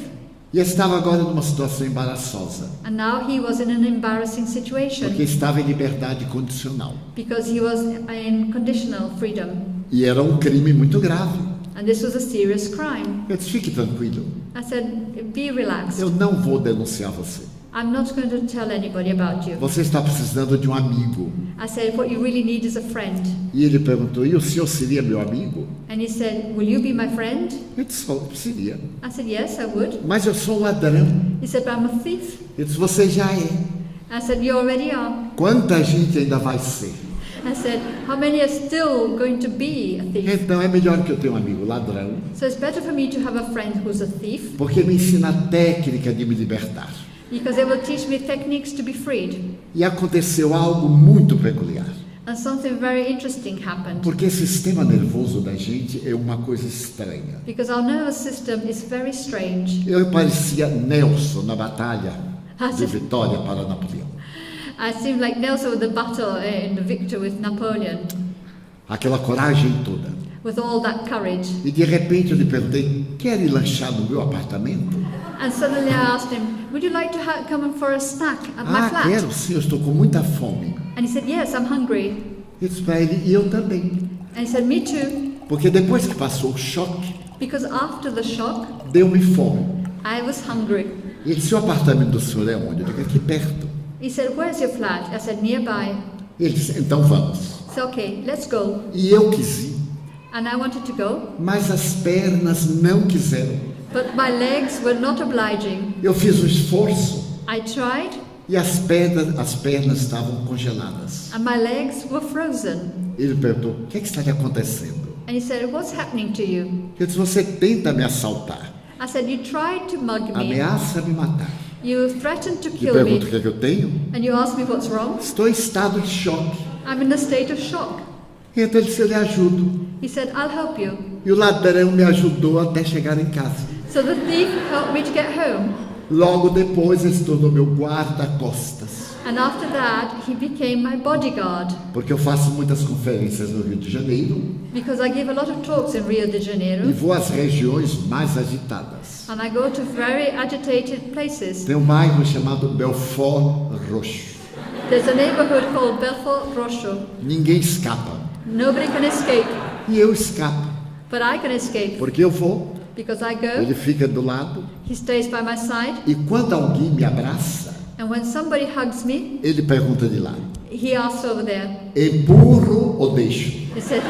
E estava agora numa situação embaraçosa, And now he was in an embarrassing situation porque estava em liberdade condicional. because he was in conditional freedom. E era um crime muito grave. And this was a serious crime. Eu disse, fique tranquilo, I said, be relaxed. eu não vou denunciar você. I'm not going to tell anybody about you. Você está precisando de um amigo. I said, what you really need is a friend. E ele perguntou, e o senhor seria meu amigo? And he said, will you be my friend? Eu disse, seria. I said, yes, I would. Mas eu sou um ladrão. He said, but I'm a thief. Eu disse, você já é. I said, you already are. Quanta gente ainda vai ser? I said, how many are still going to be a thief? Então é melhor que eu tenha um amigo ladrão, So it's better for me to have a friend who's a thief porque me ensina a técnica de me libertar. because it will teach me techniques to be freed. E aconteceu algo muito peculiar. And something very interesting happened Porque esse sistema nervoso da gente é uma coisa estranha. because our nervous system is very strange. Eu parecia Nelson na batalha. de vitória para Napoleão. I seemed like Nelson with the battle in the victory with Napoleon, Aquela coragem toda. with all that courage. E de repente eu lhe perguntei, quer ir lanchar no meu apartamento? And suddenly I asked him, would you like to come for a snack at my flat? Quero sim, eu estou com muita fome. And he said, yes, I'm hungry. Eu disse para ele, e eu também. And he said, me too. Porque depois que passou o choque, Because after the shock, deu-me fome. I was hungry. E ele disse, o apartamento do senhor é onde? Eu digo, aqui perto. He said, where's your flat? I said, nearby. Ele disse, então vamos. So, okay, let's go. E eu quis ir, And I wanted to go, mas as pernas não quiseram. but my legs were not obliging. Eu fiz um esforço I tried, e as pernas estavam congeladas. and my legs were frozen. Ele perguntou, o que está lhe acontecendo? And he said, what's happening to you? Eu disse, você tenta me assaltar, I said, you tried to mug me. ameaça me matar. You threatened to Me kill pergunta o me. que é que eu tenho? And you asked me what's wrong? Estou em estado de choque. I'm in a state of shock. Então ele disse, eu lhe ajudo. He said, I'll help you. E o ladrão me ajudou até chegar em casa. So the thief helped me to get home. Logo depois ele se tornou meu guarda-costas. And after that, he became my bodyguard. Porque eu faço muitas conferências no Rio de Janeiro Because I give a lot of talks in Rio de e Janeiro. vou às regiões mais agitadas. And I go to very agitated places. Tem um bairro chamado Belfort Roxo. There's a neighborhood called Belfort Roxo. Ninguém escapa. Nobody can escape. E eu escapo. But I can escape. Porque eu vou, Because I go, ele fica do lado. he stays by my side. E quando alguém me abraça, And when somebody hugs me, ele pergunta de lá, he asks over there. empurro ou deixo? He said,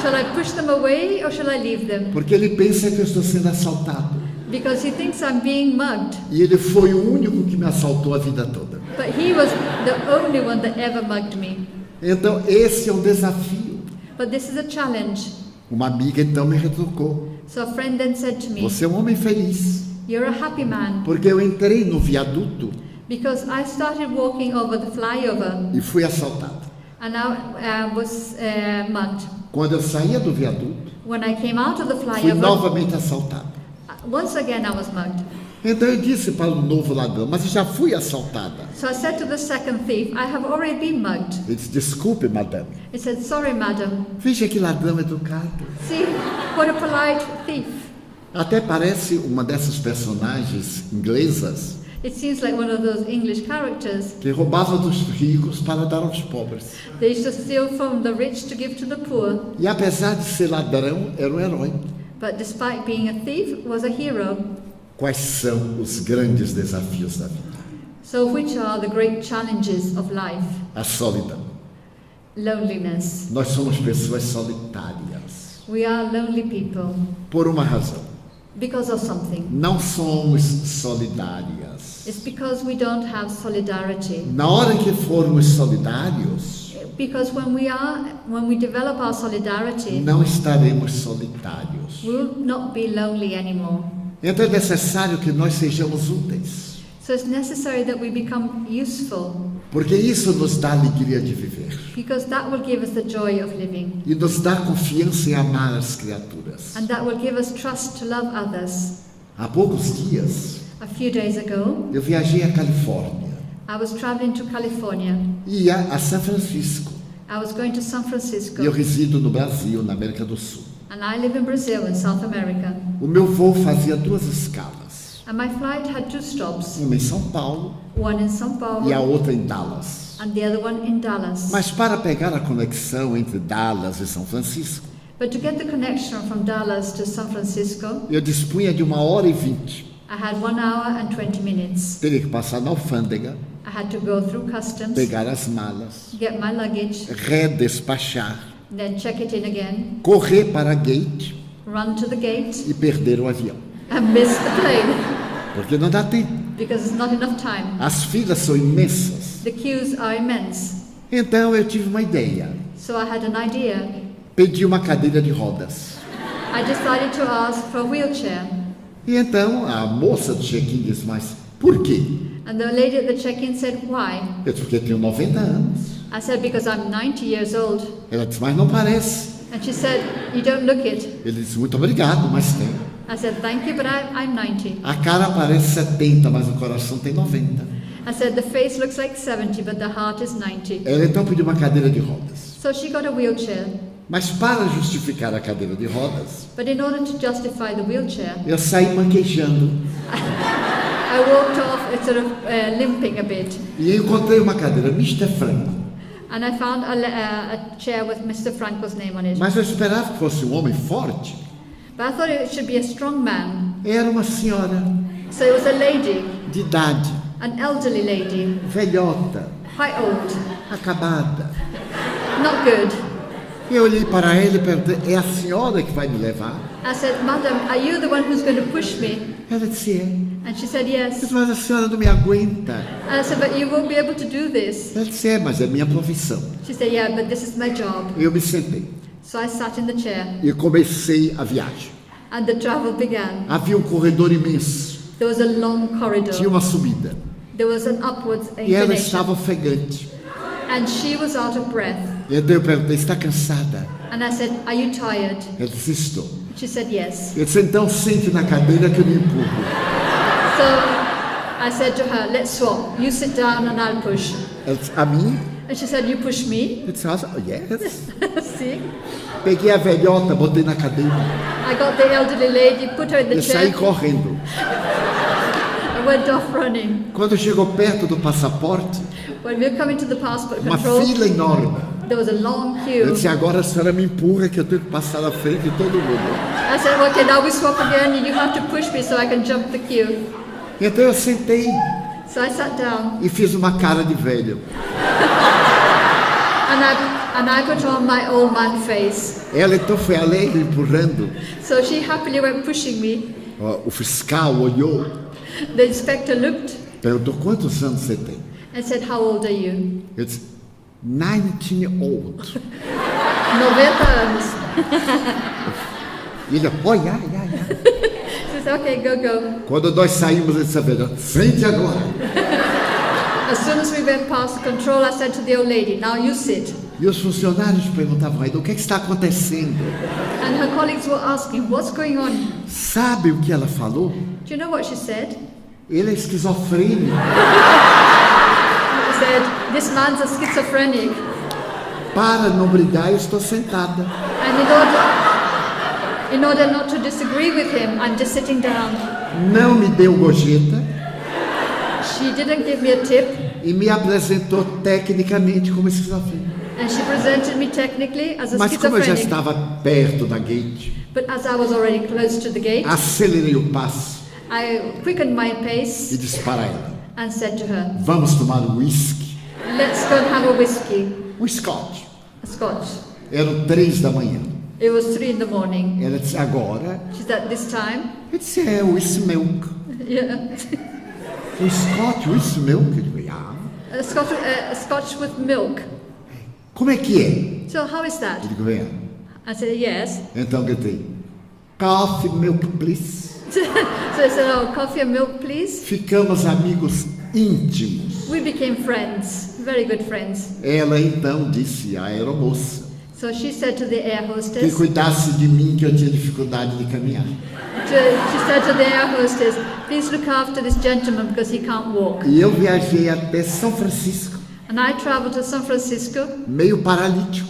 shall I push them away or shall I leave them? Porque ele pensa que eu estou sendo assaltado. Because he thinks I'm being mugged. E ele foi o único que me assaltou a vida toda. But he was the only one that ever mugged me. Então esse é um desafio. But this is a challenge. Uma amiga então me retrucou. So a friend then said to me, Você é um homem feliz. you're a happy man. Porque eu entrei no viaduto Because I started walking over the flyover e fui assaltado. and I was mugged. Quando eu saía do viaduto, When I came out of the fui flyover, novamente assaltado. once again I was mugged. Então eu disse para o novo ladrão, mas eu já fui assaltada. So I said to the second thief, I have already been mugged. Ele disse, desculpe, madame. He said, sorry madam. Veja que ladrão educado. See, what a polite thief. Até parece uma dessas personagens inglesas It seems like one of those English characters. que roubava dos ricos para dar aos pobres. They used to steal from the rich to give to the poor. E apesar de ser ladrão, era um herói. But despite being a thief, was a hero. Quais são os grandes desafios da vida? So which are the great challenges of life? A solidão. Loneliness. Nós somos pessoas solitárias. We are lonely people Por uma razão. because of something. Não somos solidárias. It's because we don't have solidarity. Na hora que formos solidários, Because when we develop our solidarity, não estaremos solitários. we'll not be lonely anymore. Então é necessário que nós sejamos úteis, So it's necessary that we become useful, porque isso nos dá alegria de viver because that will give us the joy of living, e nos dá confiança em amar as criaturas. and that will give us trust to love others. Há poucos dias A few days ago, eu viajei à Califórnia I was traveling to California. e ia a São Francisco. I was going to San Francisco, E eu resido no Brasil, na América do Sul. and I live in Brazil, in South America. O meu voo fazia 2 escalas, And my flight had 2 stops, uma em São Paulo one in São Paulo e a outra em Dallas. and the other one in Dallas. Mas para pegar a conexão entre Dallas e São Francisco, But to get the connection from Dallas to San Francisco, eu dispunha de 1h20. I had 1 hour and 20 minutes. Teria que passar na alfândega, I had to go through customs, pegar as malas, get my luggage, redespachar, then check it in again, correr para a gate run to the gate, e perder o avião. and miss the plane Porque não dá tempo. because it's not enough time. As filas são imensas. The queues are immense. Então eu tive uma ideia. So I had an idea. Pedi uma cadeira de rodas. I decided to ask for a wheelchair. E então a moça do check-in disse, mas por quê? And the lady at the check-in said, why? Eu disse, porque tenho 90 anos. I said, because I'm 90 years old. Ela disse, mas não parece. And she said, you don't look it. Ele disse, muito obrigado, mas tenho. I said, thank you, but I'm 90. A cara parece 70, mas o coração tem 90. I said, the face looks like 70, but the heart is 90. Ela então pediu uma cadeira de rodas. So she got a wheelchair. Mas para justificar a cadeira de rodas, But in order to justify the wheelchair, eu saí manquejando I walked off, sort of limping a bit. e encontrei uma cadeira Mr. Franco. And I found a chair with Mr. Franco's name on it. Mas eu esperava que fosse um homem forte. But I thought it should be a strong man. Era uma senhora So it was a lady, de idade, an elderly lady, velhota, quite old, acabada. not good. Eu olhei para ela e perguntei, é a senhora que vai me levar? I said, Madam, are you the one who's going to push me? Ela disse, é. And she said, Eu yes. disse, mas a senhora não me aguenta. And I said, but you won't be able to do this. Ela disse, é, mas é minha profissão. She said, yeah, but this is my job. Eu me sentei So I sat in the chair e comecei a viagem. and the travel began. Havia um corredor imenso, There was a long tinha corridor. uma subida. There was an upwards E ela inclination. estava ofegante. And she was out of breath. Então eu perguntei, está cansada? And I said, are you tired? Ela disse, estou. She said, yes. Eu disse, então sente na cadeira que eu lhe empurro. So I said to her, let's swap. You sit down and I'll push. Ela disse, a mim? And she said, you push me? Eu disse, yes. See? Peguei a velhota, botei na cadeira I got the elderly lady, put her in the e saí chair, correndo. and went off running. Quando chegou perto do passaporte, When we were coming to the passport uma control, fila enorme. there was a long Eu queue. disse, agora a senhora me empurra que eu tenho que passar na frente de todo mundo. I said, okay, now we swap again, and you have to push me so I can jump the queue. Então eu sentei So I sat down, e fiz uma cara de velho. and I put on my old man face. Ela então foi alegre, empurrando. So she happily went pushing me. O fiscal olhou, The inspector looked perguntou, quantos anos você tem? and said, how old are you? Eu disse, 19 old. 90 anos. E ele, yeah. She said, okay, go. Quando nós saímos, ele disse, velho, sente agora. As soon as we went past the control, I said to the old lady, now you sit. E os funcionários perguntavam ainda, o que é que está acontecendo? And her colleagues were asking, what's going on? Sabe o que ela falou? Do you know what she said? Ele é esquizofrênico. She said, this man's a schizophrenic. Para não brigar, eu estou sentada. And in order not to disagree with him, I'm just sitting down. Não me deu gorjeta She didn't give me a tip, e me apresentou tecnicamente como esquizofrênico. and she presented me technically as a Mas como eu já schizophrenic. estava perto da gate, But as I was already close to the gate, acelerei o passo I quickened my e pace disse para ela, and said to her, vamos tomar um whisky. let's go and have a whiskey, Um scotch. a scotch. Eram 3 da manhã. It was 3 in the morning. Ela disse, agora? She said, this time? Eu disse, é, whisky milk. Yeah. Um scotch, whisky milk? Eu digo, A scotch with milk. Como é que é? So how is that? Eu digo, venha. I said, yes. Então gritei, coffee milk please. So I said, oh, coffee and milk, please. Ficamos amigos íntimos. We became friends, very good friends. Ela então disse à aeromoça So she said to the air que hostess, cuidasse de mim, que eu tinha dificuldade de caminhar. she said to the air hostess, please look after this gentleman because he can't walk. E eu viajei até São Francisco, And I traveled to San Francisco, meio paralítico,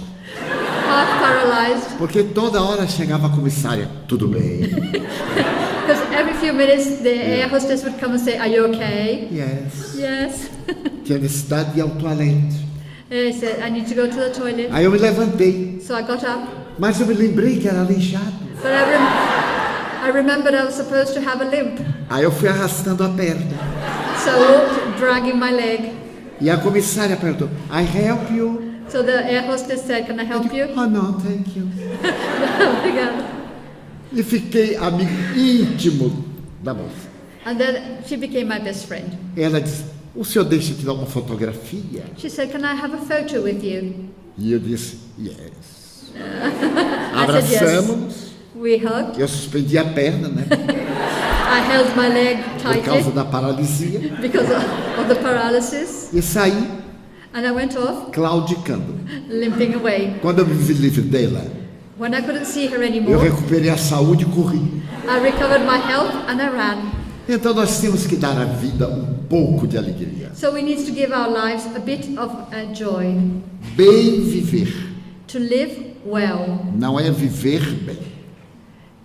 half paralyzed, porque toda hora chegava a comissária, tudo bem? because every few minutes the air hostess would come and say, are you okay? Yes. Yes. Tinha necessidade de ir ao toalete. And I said, I need to go to the toilet. Aí eu me levantei, So I got up, mas eu me lembrei que era aleijado. but I remembered I was supposed to have a limp. Aí eu fui arrastando a perna. So I walked, dragging my leg. E a comissária perguntou, I help you? So the air hostess said, can I help you? Oh, no, thank you. Obrigada. E fiquei amigo íntimo da moça. And then she became my best friend. Ela disse, o senhor deixa eu tirar uma fotografia? She said, can I have a photo with you? E eu disse, yes. I said yes. Abraçamos. We hugged. Eu suspendi a perna, né? I held my leg Por causa tightly da paralisia. because of the paralysis. E saí And I went off, claudicando. limping away. Quando eu me vi livre dela, When I couldn't see her eu anymore, recuperei a saúde e corri. I recovered my health and I ran. Então nós temos que dar à vida um pouco de alegria. So we need to give our lives a bit of joy. Bem viver To live well. não é viver bem.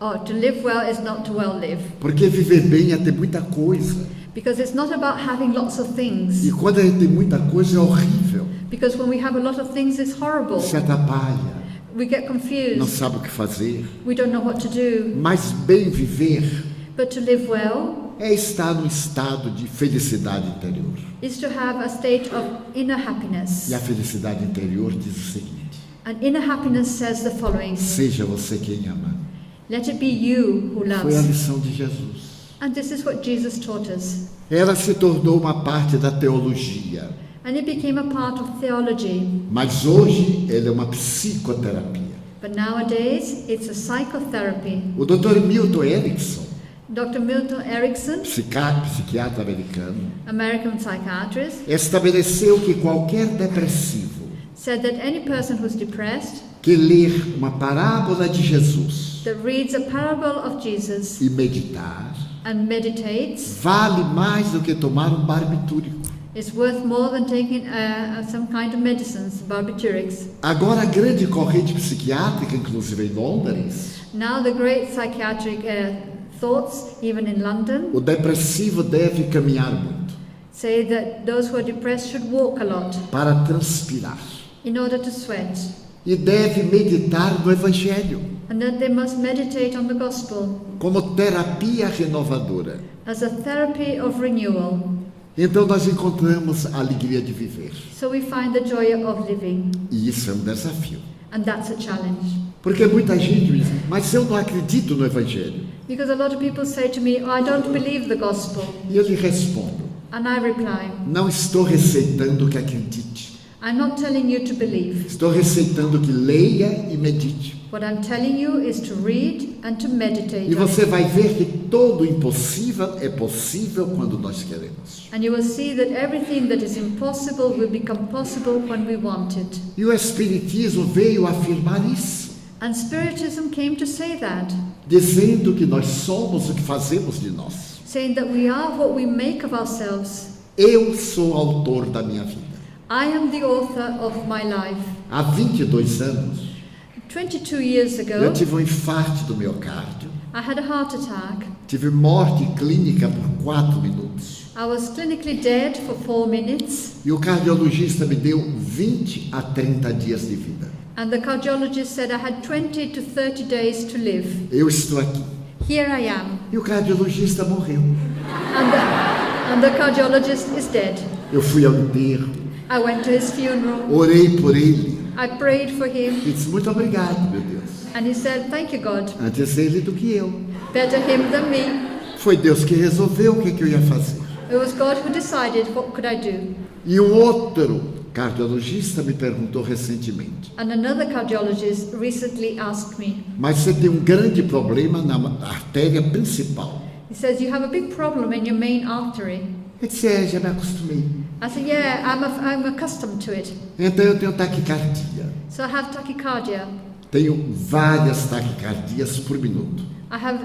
Oh, to live well is not to well live. Porque viver bem é ter muita coisa. Because it's not about having lots of E things. quando a gente tem muita coisa é horrível. Because when we have a lot of things, it's horrible. Se atrapalha, We get não confused. sabe o que fazer. We don't know what to do. Mas bem viver But to live well é estar num estado de felicidade interior. is to have a state of inner happiness. E a felicidade interior diz o seguinte: And inner happiness says the following: seja você quem ama. let it be you who Foi a loves. lição de Jesus. And this is what Jesus taught us. Ela se tornou uma parte da teologia, And it became a part of theology. mas hoje ela é uma psicoterapia. But nowadays, it's a psychotherapy. O Dr. Milton Erickson, Dr. Milton Erickson, psiquiatra americano, American psychiatrist, estabeleceu que qualquer depressivo said that any person who's depressed que ler uma parábola de Jesus that reads a parable of Jesus e meditar and meditates vale mais do que tomar um barbitúrico. is worth more than taking some kind of medicines, barbiturics. Agora a grande corrente psiquiátrica, inclusive em Londres, Now the great psychiatric thoughts, even in London, o depressivo deve caminhar muito say that those who are depressed should walk a lot para transpirar in order to sweat, e deve meditar no Evangelho and that they must meditate on the gospel como terapia renovadora. as a therapy of renewal. Então nós encontramos a alegria de viver So we find the joy of living, e isso é um desafio. and that's a challenge. Porque muita gente diz, mas eu não acredito no Evangelho. Because a lot of people say to me, oh, I don't believe the gospel. E eu lhe respondo, And I reply, não estou receitando que acredite. I'm not telling you to believe. Estou receitando que leia e medite. What I'm telling you is to read and to meditate E on você it. vai ver que todo o impossível é possível quando nós queremos. And you will see that everything that is impossible will become possible when we want it. E o Espiritismo veio afirmar isso, And Spiritism came to say that, dizendo que nós somos o que fazemos de nós. saying that we are what we make of ourselves. Eu sou autor da minha vida. I am the author of my life. Há 22 anos, 22 years eu ago, tive um infarto do miocárdio, I had a heart attack. tive morte clínica por 4 minutos. I was clinically dead for 4 minutes, E o cardiologista me deu 20 a 30 dias de vida. and the cardiologist said I had 20 to 30 days to live. Eu estou aqui. Here I am. E o cardiologista morreu. And the cardiologist is dead. Eu fui ao enterro, I went to his funeral. orei por ele. I prayed for him, E disse, muito obrigado, meu Deus. and he said, thank you, God. Antes ele do que eu. Better him than me. Foi Deus que resolveu o que eu ia fazer. It was God who decided what could I do. E um outro cardiologista me perguntou recentemente, And another cardiologist recently asked me, mas você tem um grande problema na artéria principal. he says, you have a big problem in your main artery. Eu disse, já me acostumei. I said, yeah, I'm accustomed to it. Então eu tenho taquicardia. So I have tachycardia. Tenho várias taquicardias por minuto. I have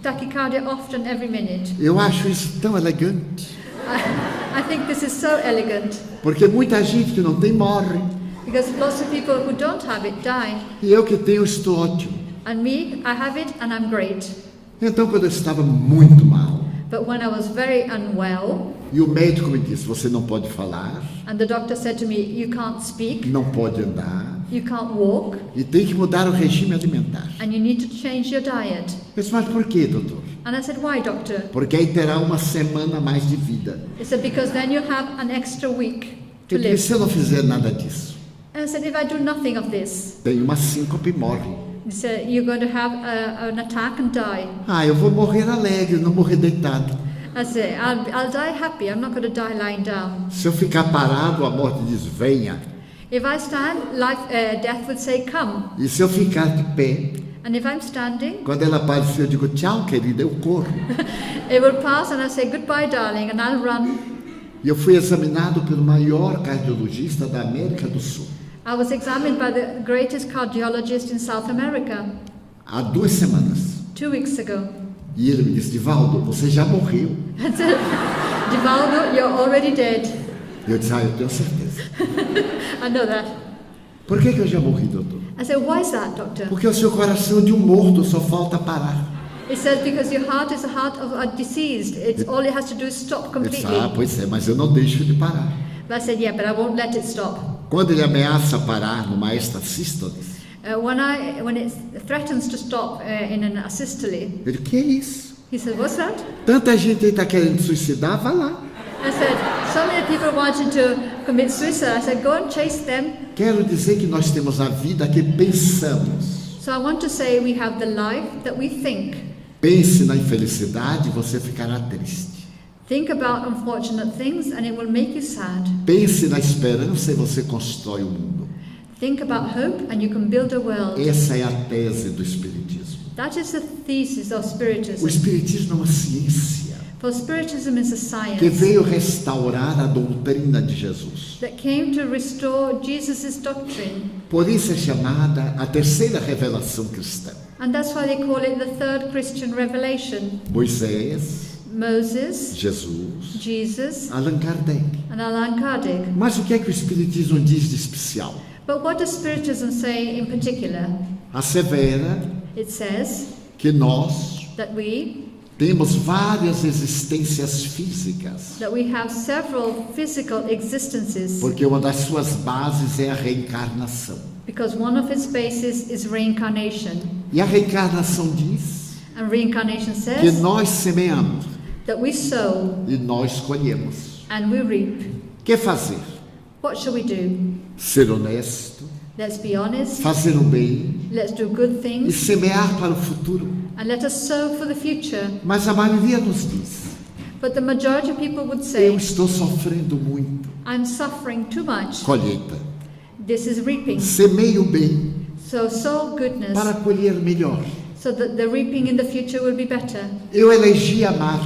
tachycardia often every minute. Eu acho isso tão elegante. I think this is so elegant, Porque muita gente que não tem morre. because lots of people who don't have it die. E eu que tenho estou ótimo. And me, I have it and I'm great. Então quando eu estava muito mal, But when I was very unwell, e o médico me disse, você não pode falar, and the doctor said to me, you can't speak, não pode andar, you can't walk, e tem que mudar o regime alimentar. and you need to change your diet. Eu disse, mas por quê, doutor? And I said, why, doctor? Porque aí terá uma semana a mais de vida. He said, because then you have an extra week to Eu disse, live. se eu não fizer nada disso, And I said, if I do nothing of this, tem uma síncope e morre. he said, you're going to have an attack and die. Ah, eu vou morrer alegre, não morrer deitado. I said, I'll die happy. I'm not going to die lying down. Se eu ficar parado, a morte diz, venha. If I stand, death would say, come. E se eu ficar de pé, And if I'm standing, quando ela aparecer, eu digo, tchau, querida, eu corro. it will pass and I'll say, goodbye, darling, and I'll run. E eu fui examinado pelo maior cardiologista da América do Sul. I was examined by the greatest cardiologist in South America Há 2 semanas. 2 weeks ago. E ele me disse, Divaldo, você já morreu. and said, Divaldo, you're already dead. E eu disse, eu tenho certeza. I know that. Por que eu já morri, doutor? I said, why is that, doctor? Porque o seu coração é de um morto, só falta parar. He said, because your heart is a heart of a deceased. It's all it has to do is stop Eu disse, completely. pois é, mas eu não deixo de parar. But I said, yeah, but I won't let it stop. Quando ele ameaça parar numa estassístole, When it threatens to stop in an asystole, ele, que é isso? he said, what's that? Tanta gente aí está querendo suicidar, vai lá. I said, so many people wanting to commit suicide. I said, go and chase them. Quero dizer que nós temos a vida que pensamos. So I want to say we have the life that we think. Pense na infelicidade, você ficará triste. Think about unfortunate things and it will make you sad. Pense na esperança e você constrói o mundo. Think about hope and you can build a world. Essa é a tese do Espiritismo. That is the thesis of O Spiritism. Espiritismo é uma ciência For Spiritism is a que science veio restaurar a doutrina de Jesus. that came to restore Jesus' doctrine. Por isso é chamada a terceira revelação cristã. And that's why they call it the third Christian revelation. Moisés, Moses, Jesus, Jesus, Allan Kardec. and Allan Kardec. Mas o que é que o Espiritismo diz de especial? But what does Spiritism say in particular? Assevera It says que nós that we temos várias existências físicas, have several physical existences porque uma das suas bases é a reencarnação. because one of its bases is reincarnation. E a reencarnação diz And reincarnation que says nós semeamos that we sow e nós colhemos. and we reap. O que fazer? What shall we do? Ser honesto, Let's be honest. fazer o bem Let's do good e things semear para o futuro. and let us sow for the future. Mas a maioria nos diz: But the majority of people would eu say, estou sofrendo muito. I'm suffering too much. Colheita. This is reaping. Semeie o bem So sow goodness para colher melhor. so that the reaping in the future will be better. Eu elegi amar.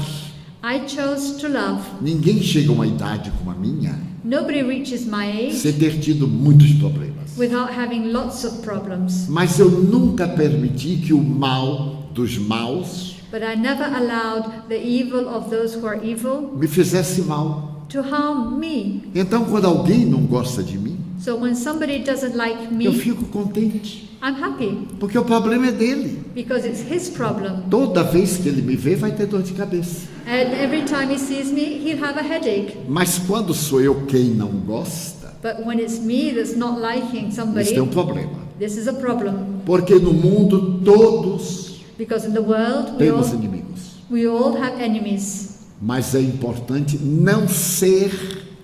I chose to love. Ninguém chega a uma idade como a minha Nobody reaches my age sem ter tido muitos problemas. without having lots of problems. Mas eu nunca permiti que o mal dos maus But I never allowed the evil of those who are evil me fizesse mal. to harm me. Então, quando alguém não gosta de mim, So when somebody doesn't like eu me, fico contente, I'm happy porque o problema é dele. because it's his problem. Toda vez que ele me vê, vai ter dor de cabeça. And every time he sees me, he'll have a headache. Mas quando sou eu quem não gosta, But when it's me that's not liking somebody, isso é um problema. this is a problem. Porque no mundo todos Because in the world, temos inimigos. we all have enemies. Mas é importante não ser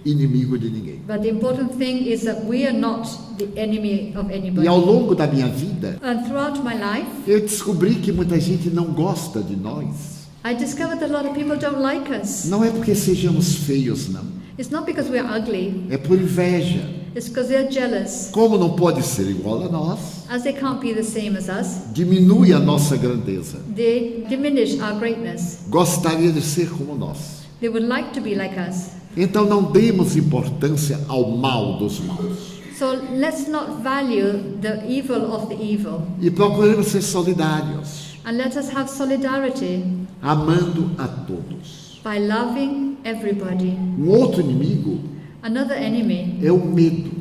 inimigo de ninguém. But the important thing is that we are not the enemy of E anybody. ao longo da minha vida, And throughout my life, eu descobri que muita gente não gosta de nós. I discovered that a lot of people don't like us. Não é porque sejamos feios, não. It's not because we're ugly. É por inveja. It's because they're jealous. Como não pode ser igual a nós, As they can't be the same as us, diminui a nossa grandeza. they diminish our greatness. Gostaria de ser como nós. They would like to be like us. Então não demos importância ao mal dos maus. So let's not value the evil of the evil. E procuremos ser solidários, And let us have solidarity amando a todos. by loving everybody. Um outro inimigo Another enemy é o medo.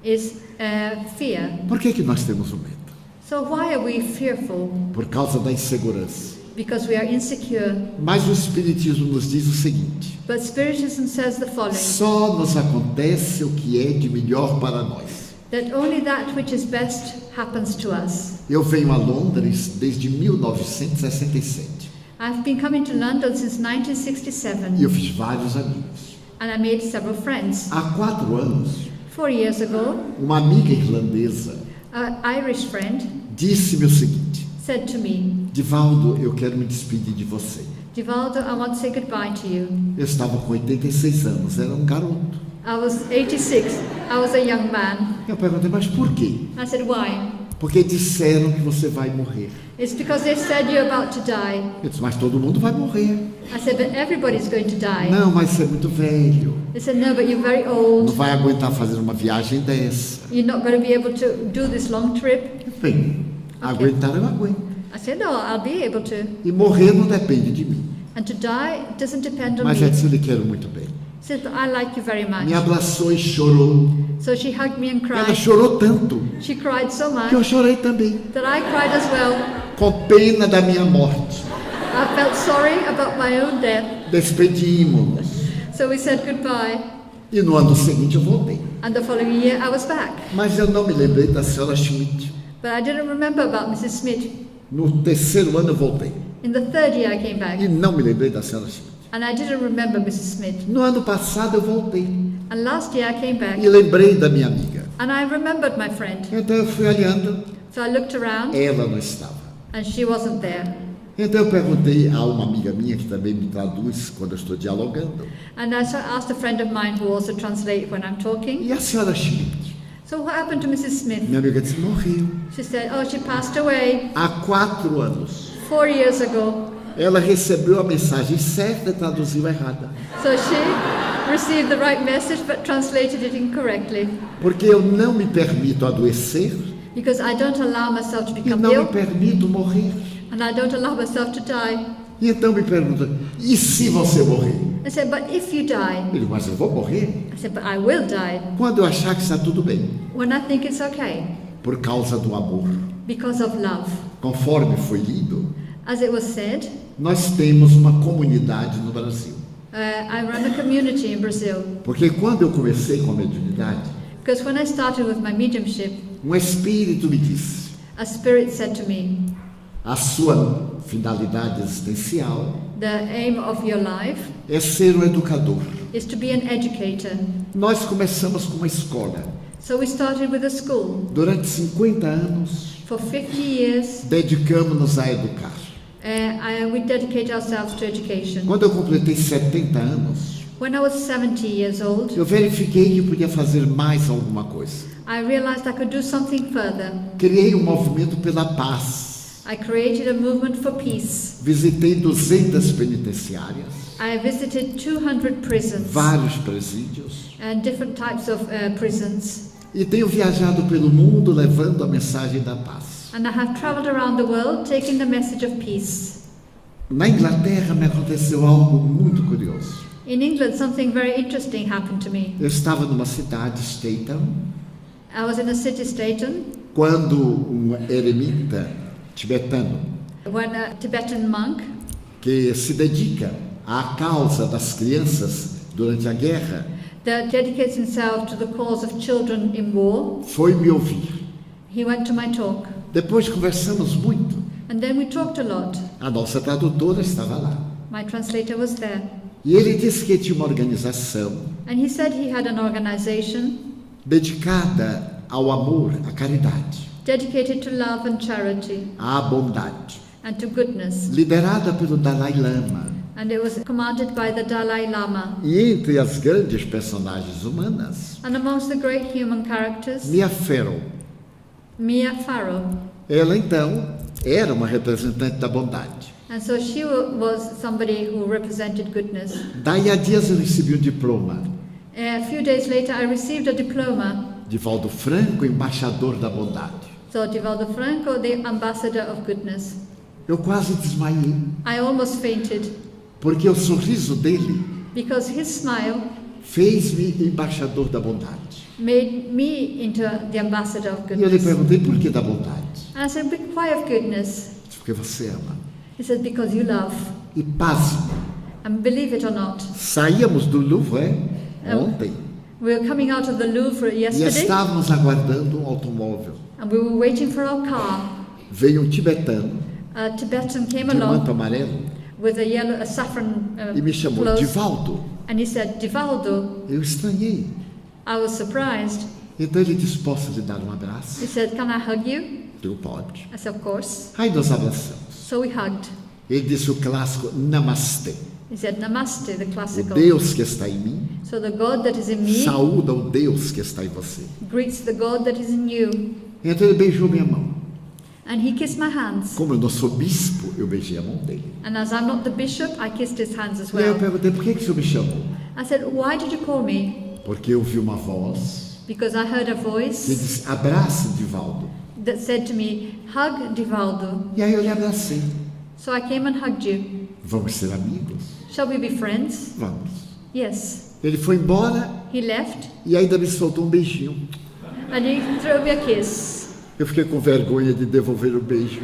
is fear. Por que nós temos o medo? So why are we fearful? Por causa da insegurança. Because we are insecure. Mas o Espiritismo nos diz o seguinte: But Spiritism says the following, só nos acontece o que é de melhor para nós. that only that which is best happens to us. Eu venho a Londres desde 1967 I've been coming to London since e 1967 eu fiz vários amigos. and I made several friends. Há 4 anos, 4 years ago, uma amiga irlandesa an Irish friend disse-me o seguinte: said to me, Divaldo, eu quero me despedir de você. Divaldo, I want to say goodbye to you. Eu estava com 86 anos, era um garoto. I was 86. I was a young man. Eu perguntei, mas por quê? I said, why? Porque disseram que você vai morrer. It's because they said you're about to die. Eu disse, mas todo mundo vai morrer. I said, but everybody's going to die. Não, mas você é muito velho. They said, no, but you're very Não old. vai aguentar fazer uma viagem dessa. You're not going to be able to do this long trip. Bem, aguentar eu aguento. I said, "No, I'll be able to." E morrer não depende de mim. And to die doesn't depend on Mas me. já disse, eu lhe quero muito bem. He said, "But I like you very much." Me abraçou e chorou. So she hugged me and Ela cried. chorou tanto She cried so que eu much chorei também. that I cried as well. Com pena da minha morte. I felt sorry about my own death. Despedimos-nos. So we said goodbye. E no ano seguinte eu voltei. And the following year I was back. Mas eu não me lembrei da senhora Schmidt. But I didn't remember about Mrs. Smith. No terceiro ano eu voltei. In the third year I came back. E não me lembrei da senhora Schmidt. And I didn't remember Mrs. Smith. No ano passado eu voltei. And last year I came back. E lembrei da minha amiga. And I remembered my friend. Então eu fui olhando. So I looked around Ela não estava. and she wasn't there. Então eu perguntei a uma amiga minha que também me traduz quando eu estou dialogando. And I asked a friend of mine who also translates when I'm talking. E a senhora Schmidt? So what happened to Mrs. Smith? Minha amiga disse, morreu. She said, "Oh, she passed away Há 4 anos. 4 years ago." Ela recebeu a mensagem certa e traduziu errada. So she received the right message but translated it incorrectly. Porque eu não me permito adoecer Because I don't allow myself to e become não me ill permito morrer. and I don't allow myself to die. E então me pergunta, e se você morrer? I said, "But if you die," Eu digo, mas eu vou morrer I said, "But I will die quando eu achar que está tudo bem. when I think it's okay Por causa do amor. because of love." Conforme foi lido, As it was said, nós temos uma comunidade no Brasil. I run a community in Brazil. Porque quando eu comecei com a mediunidade, Because when I started with my mediumship, um espírito me disse, a spirit said to me, a sua finalidade existencial "The aim of your life é ser um educador. is to be an educator." Nós começamos com uma escola. So we started with a school. Durante 50 anos, For 50 years, dedicamos-nos a educar. we dedicate ourselves to education. Quando eu completei 70 anos, When I was 70 years old, eu verifiquei que podia fazer mais alguma coisa. I realized I could do something further. Criei um movimento pela paz. I created a movement for peace. Visitei 200 penitenciárias, I visited 200 prisons vários presídios, and different types of prisons. e tenho viajado pelo mundo levando a mensagem da paz. And I have traveled around the world taking the message of peace. Na Inglaterra me aconteceu algo muito curioso. In England, something very interesting happened to me. Eu estava numa cidade, Statham, I was in a city, Staten, quando um eremita tibetano when a Tibetan monk que se dedica à causa das crianças durante a guerra that dedicates himself to the cause of children in war, foi me ouvir. he went to my talk. Depois conversamos muito. And then we talked a lot. A nossa tradutora estava lá. My translator was there. E ele disse que tinha uma organização And he said he had an organization dedicada ao amor, à caridade, dedicated to love and charity à bondade, and to goodness. liderada pelo Dalai Lama. And it was commanded by the Dalai Lama. E entre as grandes personagens humanas, And amongst the great human characters, Mia Farrow. Mia Farrow. Ela então era uma representante da bondade. And so she was somebody who represented goodness. Daí a dias eu recebi um diploma A few days later, I received a diploma. de Valdo Franco, embaixador da bondade. So Divaldo Franco, the ambassador of goodness. Eu quase desmaiei, I almost fainted porque o sorriso dele because his smile fez-me embaixador da bondade. made me into the ambassador of E eu lhe goodness. perguntei por que da bondade. And I said, "But why of goodness?" Porque você ama. He said, "Because you love." E pasme, And believe it or not, saíamos do Louvre ontem we were coming out of the Louvre e yesterday estávamos aguardando um automóvel. and we were waiting for our car. Veio um tibetano A Tibetan came de manto along amarelo with a saffron e me chamou, clothes, Divaldo. and he said, "Divaldo." Eu estranhei. I was surprised. Então ele disse, posso lhe dar um abraço? He said, "Can I hug you?" Eu pode. I said, "Of course." Aí nós abraçamos. So we hugged. Ele disse o clássico Namastê. He said, "Namaste," the O classical. Deus que está em mim So the God that is in me saúda o Deus que está em você. greets the God that is in you. Então ele beijou minha mão. And he kissed my hands. Como eu não sou bispo, eu beijei a mão dele. And as I'm not the bishop, I kissed his hands as E aí eu well. perguntei, por que o senhor me chamou? I said, "Why did you call me?" Porque eu ouvi uma voz Because I heard a que voice disse, abrace Divaldo. that said to me, hug Divaldo. E aí eu lhe abracei. So I came and hugged you. Vamos ser amigos? Shall we be friends? Vamos. Yes. Ele foi embora He left e ainda me soltou um beijinho. and he threw me a kiss. Eu fiquei com vergonha de devolver o beijo.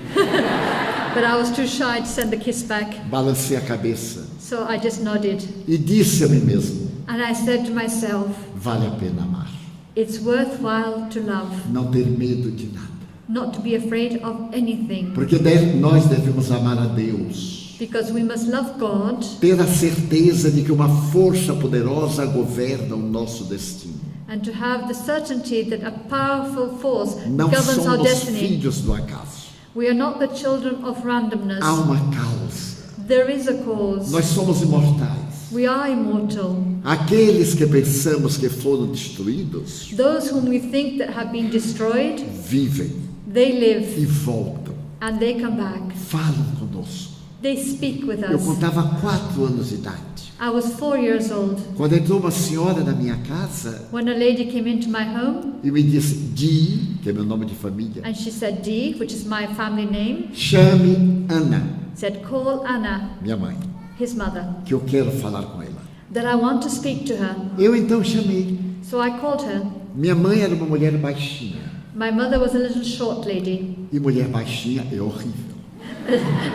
But I was too shy to send the kiss back. Balancei a cabeça So I just nodded. e disse a mim mesmo, And I said to myself, vale a pena amar. it's worthwhile to love, Não ter medo de nada. not to be afraid of anything. Porque nós devemos amar a Deus. Because we must love God, Ter a certeza de que uma força poderosa governa o nosso destino. and to have the certainty that a powerful force Não governs our somos destiny. filhos do acaso. We are not the children of randomness. Há uma causa. There is a cause. Nós somos imortais. We are immortal. Aqueles que pensamos que foram destruídos, Those whom we think that have been destroyed, vivem they live e voltam. and they come back. Falam conosco. They speak with Eu us. contava 4 anos de idade. I was 4 years old Quando entrou uma senhora na minha casa when a lady came into my home e me disse, Di, que é meu nome de família, and she said, Dee, which is my family name, chame Ana, said, call Anna, minha mãe, his mother, que eu quero falar com ela. that I want to speak to her. Eu então chamei. So I called her. Minha mãe era uma mulher baixinha. My mother was a little short lady. E mulher baixinha é horrível.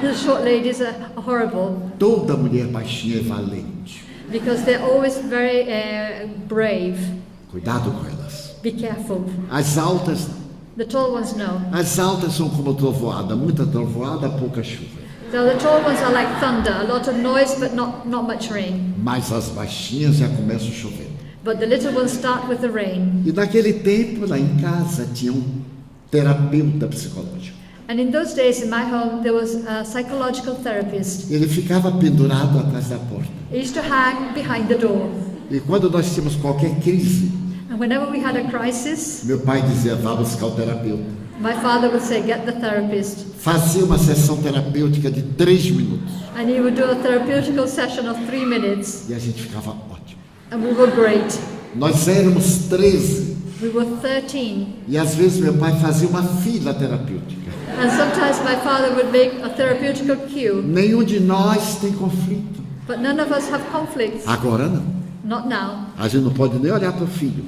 The short ladies are horrible Toda mulher baixinha é valente. because they're always very brave. Cuidado com elas. Be careful. As altas, The tall ones know. as altas são como trovoada. Muita trovoada, pouca chuva. So the tall ones are like thunder, a lot of noise but not much rain. Mas as baixinhas já começam a chover. But the little ones start with the rain. E naquele tempo, lá em casa, tinha um terapeuta psicológico. And in those days in my home there was a psychological therapist. Ele ficava pendurado atrás da porta. He used to hang behind the door. E quando nós tínhamos qualquer crise, And whenever we had a crisis, meu pai dizia, vá buscar o terapeuta. my father would say, get the therapist. Fazia uma sessão terapêutica de 3 minutos. And he would do a therapeutical session of 3 minutes. E a gente ficava ótimo. And we were great. Nós éramos 13. We were 13. E às vezes meu pai fazia uma fila terapêutica. And sometimes my father would make a therapeutical queue. Nenhum de nós tem conflito. But none of us have conflicts. Agora não. Not now. A gente não pode nem olhar para o filho,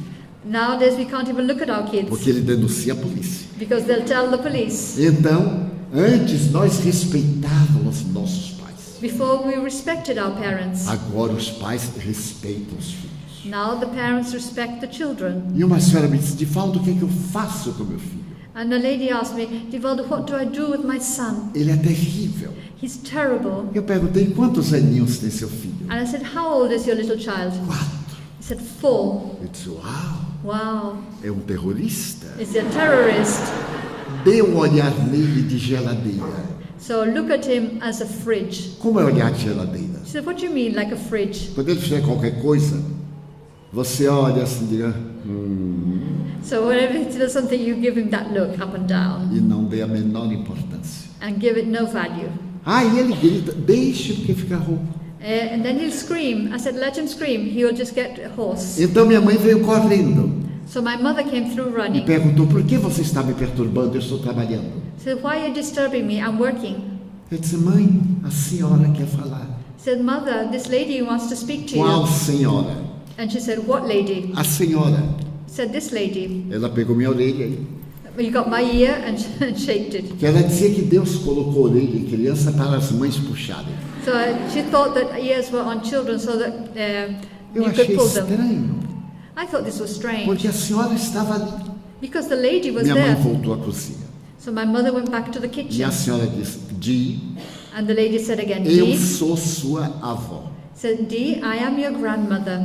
Nowadays we can't even look at our kids porque ele denuncia a polícia. because they'll tell the police. Então, antes nós respeitávamos nossos pais. Before we respected our parents. Agora os pais respeitam os filhos. Now the parents respect the children. E uma senhora me disse, Divaldo, o que é que eu faço com meu filho? And a lady asked me, Divaldo, what do I do with my son? Ele é terrível. He's terrible. Eu perguntei, quantos aninhos tem seu filho? And I said, how old is your little child? 4. He said, 4. Eu disse, uau, Wow. é um terrorista. Is he a terrorist? Dê um olhar nele de geladeira. So look at him as a fridge. Como é olhar de geladeira? She said, what do you mean, like a fridge? Quando ele fizer qualquer coisa, você olha assim, diga, So whenever he does something, you give him that look up and down e não dê a menor importância. and give it no value. Aí ele grita, deixe porque fica rouco. And then he'll scream. I said, let him scream. He'll just get hoarse. Então minha mãe veio correndo So my mother came through e running. perguntou, por que você está me perturbando? Eu estou trabalhando. She said, why are you disturbing me? I'm working. Eu disse, mãe, a senhora quer falar. She said, mother, this lady wants to speak to Qual you. senhora? And she said, what lady? A senhora. She said, this lady. Ela pegou minha orelha aí. You got my ear and, and shaked it. Que ela dizia que Deus colocou orelha em criança para as mães puxarem. So she thought that ears were on children so that Eu you achei could pull them. estranho, I thought this was strange porque a senhora estava ali. because the lady was Minha mãe there. voltou à cozinha. So my mother went back to the E kitchen a senhora disse, Di, and the lady said again, eu Dee, sou sua avó. said, Dee, I am your grandmother.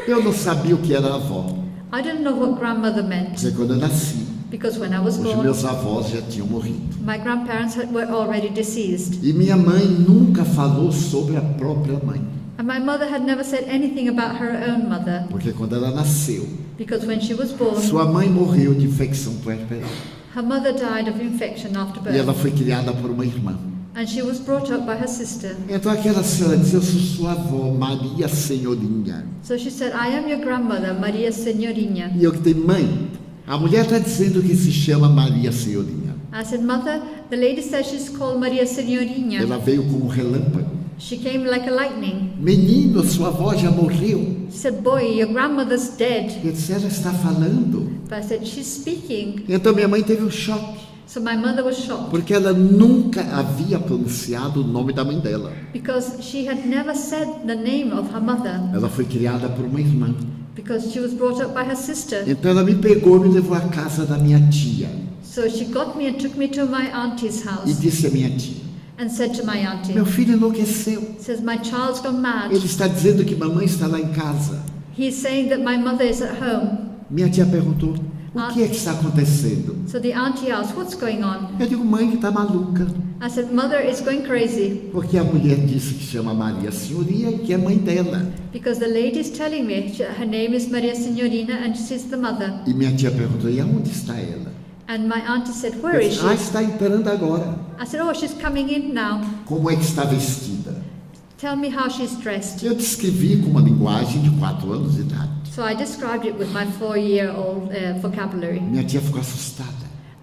Eu não sabia o que era avó, I didn't know what grandmother meant porque quando eu nasci, because when I was os born, meus avós já tinham morrido. my grandparents were already deceased. E minha mãe nunca falou sobre a própria mãe, And my mother had never said anything about her own mother porque quando ela nasceu, because when she was born, sua mãe morreu de infecção puerperal. her mother died of infection after E ela birth. foi criada por uma irmã. And she was brought up by her sister. Então aquela senhora disse, eu sou sua avó, Maria Senhorinha. So she said, I am your grandmother, Maria Senhorinha. E eu que tenho, mãe, A mulher está dizendo que se chama Maria Senhorinha. I said, Mother, the lady says she's called Maria Signorinha. Ela veio como relâmpago. She came like a lightning. Menino, sua avó já morreu. She said, boy, your grandmother's dead. Eu disse, ela está falando. But I said, she's speaking. Então minha mãe teve um choque, So my mother was shocked porque ela nunca havia pronunciado o nome da mãe dela. because she had never said the name of her mother Ela foi criada por uma irmã. because she was brought up by her sister. Então ela me pegou e me levou à casa da minha tia. So she got me and took me to my auntie's E house disse à minha tia, and said to my auntie, meu filho enlouqueceu. says, my child's gone mad. Ele está dizendo que mamãe está lá em casa. He's saying that my mother is at home. Minha tia perguntou, o que é que está acontecendo? So the auntie asked, what's going on? Eu digo, mãe que está maluca. I said, mother is going crazy Porque a mulher disse que chama Maria Senhoria e que é mãe dela. because the lady is telling me her name is Maria Signorina and she's the mother. E minha tia perguntou, e aonde está ela? And my auntie said, where Eu is disse, she? está entrando agora. I said, oh, she's coming in now. Como é que está vestida? Tell me how she's dressed. Eu descrevi com uma linguagem de 4 anos de idade. So I described it with my 4-year-old vocabulary. Minha tia ficou assustada.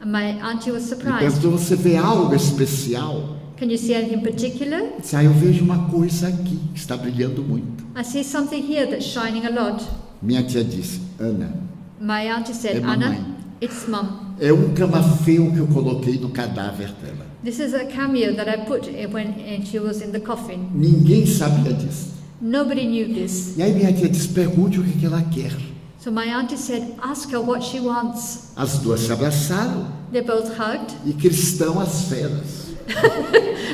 And my auntie was E surprised. perguntou, você vê algo especial? Can you see anything particular? Eu disse, eu vejo uma coisa aqui que está brilhando muito. I see something here that's shining a lot. Minha tia disse, Ana, My auntie said, É mamãe. Anna, it's mum. é um camafeu que eu coloquei no cadáver dela. This is a cameo that I put when she was in the coffin. Ninguém sabia disso. Nobody knew this. E aí minha tia disse, pergunte o que ela quer. So my auntie said, ask her what she wants. As duas se abraçaram They both hugged, e cristão às feras.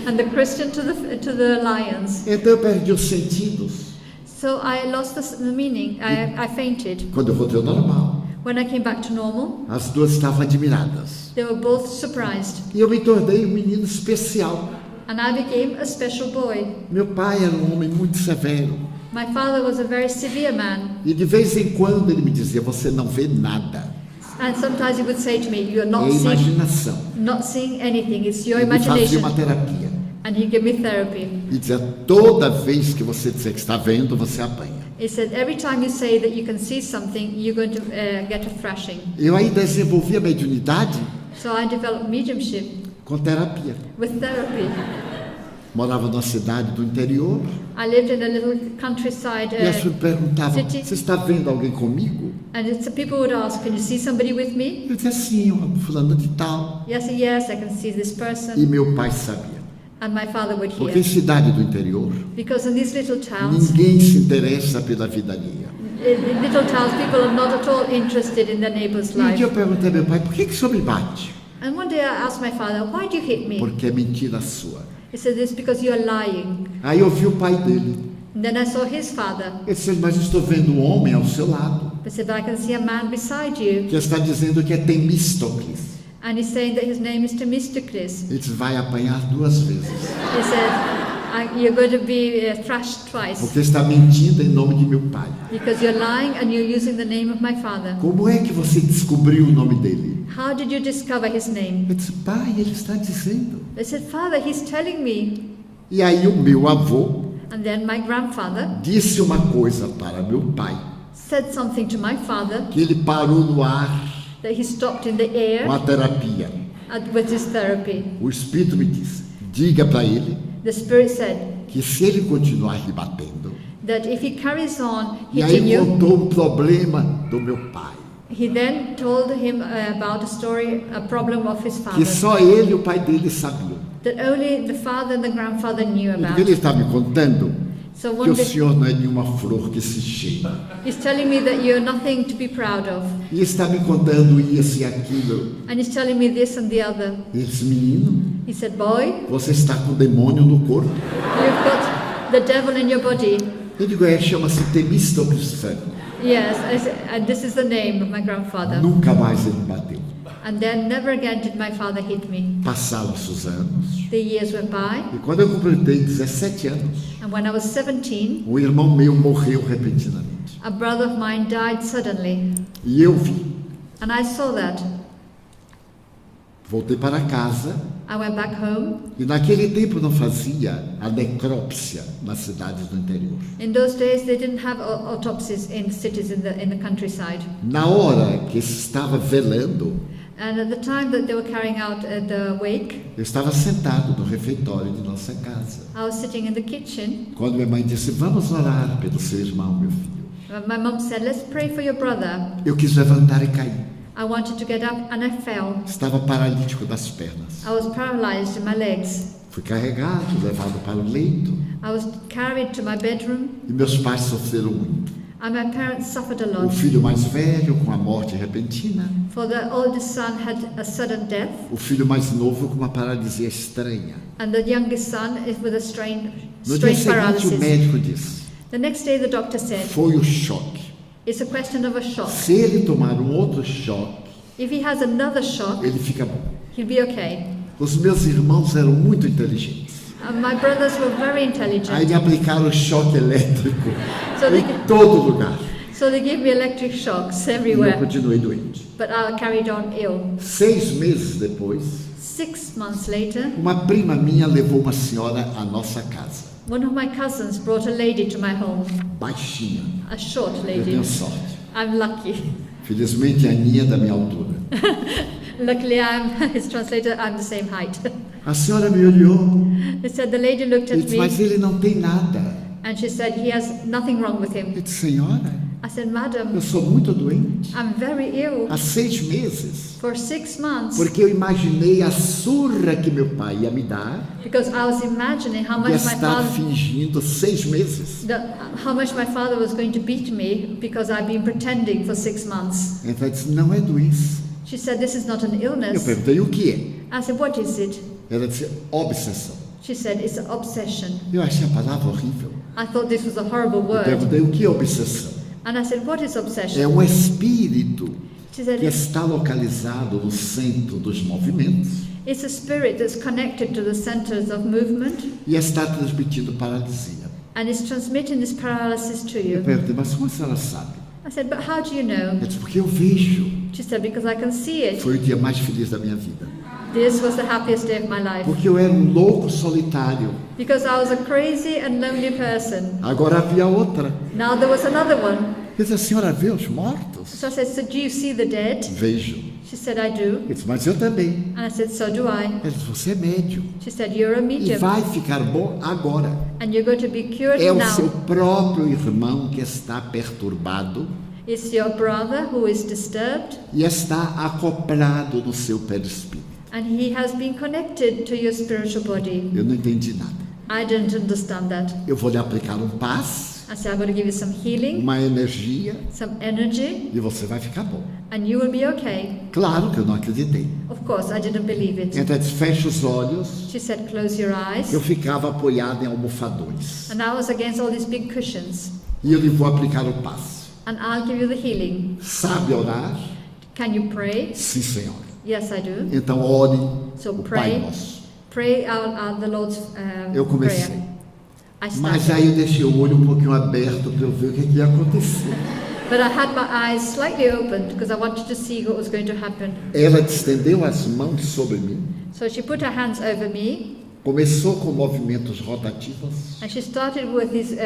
and the Christian to the lions. Então eu perdi os sentidos. So I lost the meaning. I fainted. Quando eu voltei ao normal, When I came back to normal, as duas estavam admiradas. they were both surprised. E eu me tornei um menino especial. And I became a special boy. Meu pai era um homem muito severo. My father was a very severe man. E de vez em quando ele me dizia, você não vê nada. And sometimes he would say to me, you're É not imaginação. seeing anything. It's your Ele me fazia imagination. uma terapia. And he'd give me therapy. E dizia, toda vez que você disser que está vendo, você apanha. He said, every time you say that you can see something, you're going to get a thrashing. Eu aí desenvolvi a mediunidade So I developed mediumship com terapia. with therapy. Morava numa cidade do interior I lived in a little countryside e as pessoas perguntavam, city. você está vendo alguém comigo? and people would ask, can you see somebody with me? Eu dizia, sim, uma fulana de tal. Yes, yes, I can see this person. E meu pai sabia. And my father would Porque em hear. cidade do interior, Because in these little towns, ninguém se interessa pela vida alheia. in little towns, people are not at all interested in their neighbor's E um life. dia eu perguntei ao meu pai, por que o senhor me bate? And one day I asked my father, why do you hit me? Porque é mentira sua. He said, it's because you're lying. Aí eu vi o pai dele. And then I saw his father. Ele disse, mas eu estou vendo um homem ao seu lado, He said, but I can see a man beside you. que está dizendo que é Temístocles. And he's saying that his name is Themistocles. Ele disse, vai apanhar 2 vezes. He said, you're going to be thrashed twice. Porque está mentindo em nome de meu pai. Because you're lying and you're using the name of my father. Como é que você descobriu o nome dele? How did you discover his name? Eu disse, pai, ele está dizendo. They said, Father, he's telling me. E aí o meu avô And then my grandfather disse uma coisa para meu pai, said something to my father que ele parou no ar that he stopped in the air com a terapia. with his therapy. O Espírito me disse, diga para ele The Spirit said que se ele continuar lhe batendo, that if he carries on e aí hitting you, contou um problema do meu pai, he then told him about a story, a problem of his que father, só ele e o pai dele sabiam. that only the father and the grandfather knew Porque about. ele está me contando So que one o day, senhor não é nenhuma flor que se cheira. he's telling me that you're nothing to be proud of. E está me contando isso e aquilo. And he's telling me this and the other. Ele disse, menino, He said, boy, você está com demônio no corpo. you've got the devil in your body. Eu digo, chama-se Temístocles. Yes, and this is the name of my grandfather. Nunca mais ele me bateu. And then never again did my father hit me. Passaram-se os anos. The years went by, E quando eu completei 17 anos, and when I was 17, um irmão meu morreu repentinamente. a brother of mine died suddenly. E eu vi. And I saw that. Voltei para casa I went back home. E naquele tempo não fazia a necrópsia nas cidades do interior. In those days, they didn't have autopsies in cities in the countryside. Na hora que se estava velando, And at the time that they were carrying out the wake, eu estava sentado no refeitório de nossa casa. I was sitting in the kitchen. Quando minha mãe disse, vamos orar pelo seu irmão, meu filho. My mum said, let's pray for your brother. Eu quis levantar e cair. I wanted to get up and I fell. Estava paralítico das pernas. I was paralyzed in my legs. Fui carregado, levado para o leito. I was carried to my bedroom, E meus pais sofreram muito. and my parents suffered a O lot. filho mais velho com a morte repentina. For the oldest son had a sudden death, O filho mais novo com uma paralisia estranha. and the youngest son is with a strange No dia seguinte, o paralysis. médico disse, The next day, the doctor said, foi o choque. it's a question of a shock. Se ele tomar um outro choque, If he has another shock, ele fica bom. he'll be okay. Os meus irmãos eram muito inteligentes. My brothers were very Aí intelligent, me aplicaram choque elétrico so they, em todo lugar. so they gave me electric shocks E eu everywhere, continuei doente. but I carried on ill. 6 meses depois, 6 months later, uma prima minha levou uma senhora à nossa casa. one of my cousins brought a lady to my home, Baixinha. a short Eu lady. tenho sorte. I'm lucky. Felizmente a Aninha é da minha altura. Luckily, his translator, I'm the same height. A senhora me olhou They said the lady looked e at disse, me mas ele não tem nada. and she said, he has nothing wrong with him. Eu disse, senhora, I said, eu madam, sou muito doente. I'm very ill Há 6 meses. for 6 months Porque eu imaginei a surra que meu pai ia me dar because I was imagining how e much my estar father, fingindo 6 meses. how much my father was going to beat me because I've been pretending for 6 months. Então ela disse, não é doença. She said, this is not an Eu illness. perguntei, o que é? I said, what is it? Ela disse, obsessão. She said, it's an obsession. Eu achei a palavra horrível. I thought this was a horrible Eu word. perguntei, o que é obsessão? And I said, what is É obsession? um espírito She said, que está localizado no centro dos movimentos it's a spirit that's connected to the centers of movement e está transmitindo paralisia. and it's transmitting this paralysis to Eu you. perguntei, mas como a senhora sabe? I said, but how do you know? Ela disse, porque eu vejo. She said, because I can see it. Foi o dia mais feliz da minha vida. This was the happiest day of my life. Porque eu era um louco solitário. Because I was a crazy and lonely person. Agora havia outra. Now there was another one. Eu disse, a senhora vê os mortos? So I said, so do you see the dead? Vejo. She said, I do. Eu disse, mas eu também. And I said, so do I. Ela disse, você é médium. She said, you're a E medium. vai ficar bom agora. And you're going to be cured É o seu now. próprio irmão que está perturbado It's your brother who is disturbed. e está acoplado no seu perispírito. And he has been connected to your spiritual body. Eu não entendi nada. I didn't understand that. Eu vou lhe aplicar um passe, I said, I'm going to give you some healing, uma energia some energy, e você vai ficar bom. and you will be okay. Claro que eu não acreditei. Of course, I didn't believe it. Então, ela disse, fecha os olhos. She said, close your eyes. Eu ficava apoiado em almofadões. And I was against all these big cushions. E eu lhe vou aplicar o passe. And I'll give you the healing. Sabe orar? Can you pray? Sim, Senhor. Yes, I do. Então, ore So o Pai pray. Nosso. Pray out the Lord's Eu comecei. prayer. I Mas started. aí eu deixei o olho um pouquinho aberto para eu ver o que ia acontecer. But I had my eyes slightly opened because I wanted to see what was going to happen. Ela estendeu as mãos sobre mim, So she put her hands over me começou com movimentos rotativos, and she started with these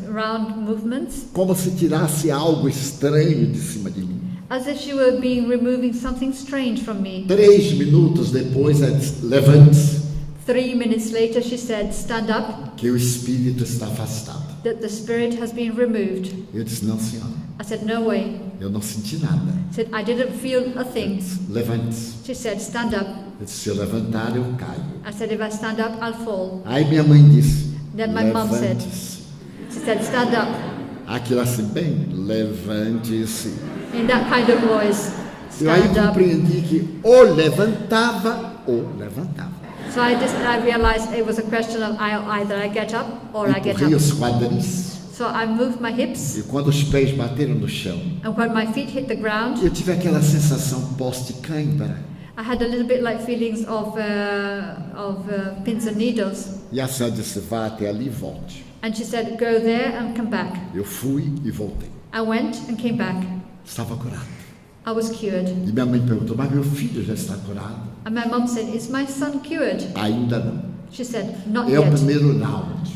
round movements como se tirasse algo estranho de cima de mim. as if she were removing something strange from me. 3 minutos depois, ela disse, levante-se, 3 minutes later she said, stand up, que o espírito está afastado. that the spirit has been removed. Eu disse, não, senhora, I said, no way. eu não senti nada. I said, I didn't feel a Ela thing. disse, levante-se. She said, stand up. Eu disse, se eu levantar, eu caio. I said, if I stand up, I'll fall. Aí minha mãe disse, Then my mom said, levante-se. she said, stand up. Aquilo assim, bem, levante-se. In that kind of voice, Eu aí stand up. compreendi que ou levantava ou levantava. So I realized it was a question of either I get up or I get Empurrei up. os quadris So I moved my hips, e quando os pés bateram no chão, and when my feet hit the ground, eu tive aquela sensação pós-de-cãibra. I had a little bit like feelings of pins and needles. E a senhora disse, vá até ali e volte. And she said, go there and come back. Eu fui e voltei. I went and came back. Estava curado. I I was cured. E minha mãe perguntou, mas meu filho já está curado? And my mom said, is my son cured? Ainda não. She said, not É o yet. primeiro round.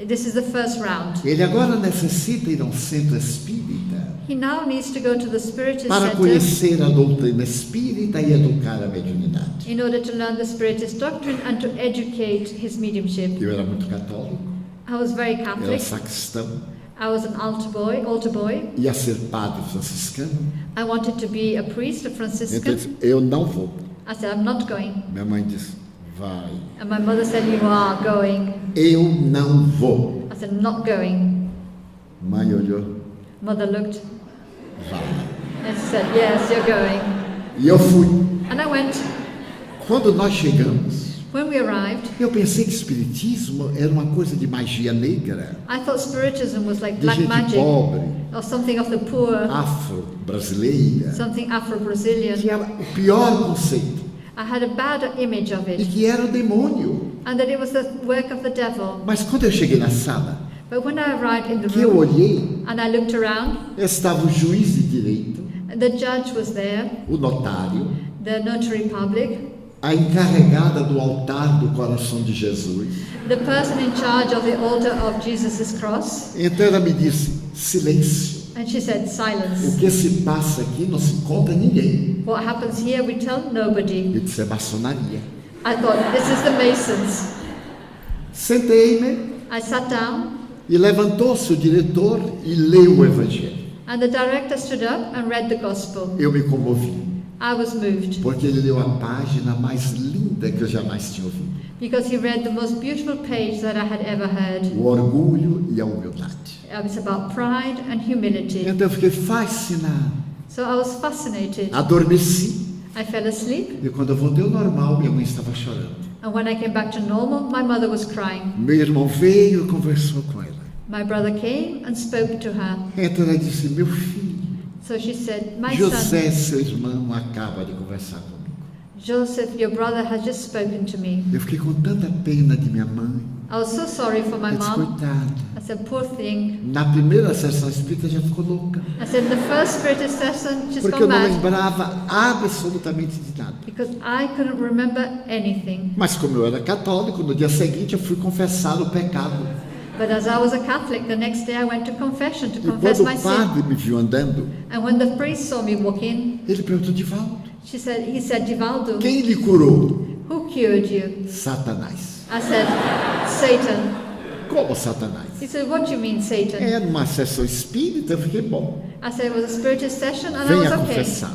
This is the first round. Ele agora necessita ir a um centro espírita He now needs to go to the Spiritist para Center conhecer a doutrina espírita e educar a mediunidade. in order to learn the Spiritist doctrine and to educate his mediumship. Eu era muito católico, I was very era Catholic. sacristão, I was an altar boy. ia ser padre franciscano. I wanted to be a priest, a Então eu Franciscan. disse, eu não vou. I said, I'm not going. Minha mãe disse, vai. And my mother said, you are going. Eu não vou. I said, not going. Mãe olhou, Mother looked vai. and she said, yes, you're going. E eu fui. And I went. Quando nós chegamos, When we arrived, eu pensei que espiritismo era uma coisa de magia negra, I thought Spiritism was like de black gente magic pobre, or something of the poor, afro-brasileira, something Afro-Brazilian. que era o pior conceito, I had a bad image of e it que era o demônio. and that it was the work of the devil. Mas quando eu cheguei na sala, But when I arrived in the que eu room olhei, and I looked around, estava o juiz de direito, the judge was there, o notário, the notary public, a encarregada do altar do coração de Jesus. the person in charge of the altar of Jesus' cross, Então ela me disse, silêncio, and she said, o silence. que se passa aqui não se conta a ninguém. What happens here we tell nobody. Eu disse, é maçonaria. I thought, this is the Masons. Sentei-me I sat down e levantou-se o diretor e leu o evangelho. and the director stood up and read the gospel. Eu me comovi, I was moved porque ele leu a página mais linda que eu jamais tinha ouvido. because he read the most beautiful page that I had ever heard. O orgulho e a humildade. It's about pride and humility. Então eu fiquei fascinado. So I was fascinated. Adormeci. I fell asleep, E quando eu voltei ao normal, minha mãe estava chorando. and when I came back to normal, my mother was crying. Meu irmão veio e conversou com ela. My brother came and spoke to her. Então ela disse, meu filho, So she said, my son, José, seu irmão, acaba de conversar comigo. Joseph, your brother has just spoken to me. Eu fiquei com tanta pena de minha mãe. I was so sorry for my Eu disse, mom. coitada. I said, poor thing. Na primeira sessão espírita já ficou louca. I said, in the first Spiritist session, she's Porque gone eu não mad lembrava absolutamente de nada. because I couldn't remember anything. Mas como eu era católico, no dia seguinte eu fui confessar o pecado. But as I was a Catholic, the next day I went to confession to E confess quando my o sin. padre me viu andando, And when the priest saw me walk in, ele perguntou, Divaldo, he said, Divaldo, quem lhe curou? who cured you? Satanás. I said, Satan. Como Satanás? He said, what do you mean, Satan? Era uma sessão espírita, eu fiquei bom. I said, it was a Spiritist session and I Venha was okay. confessar.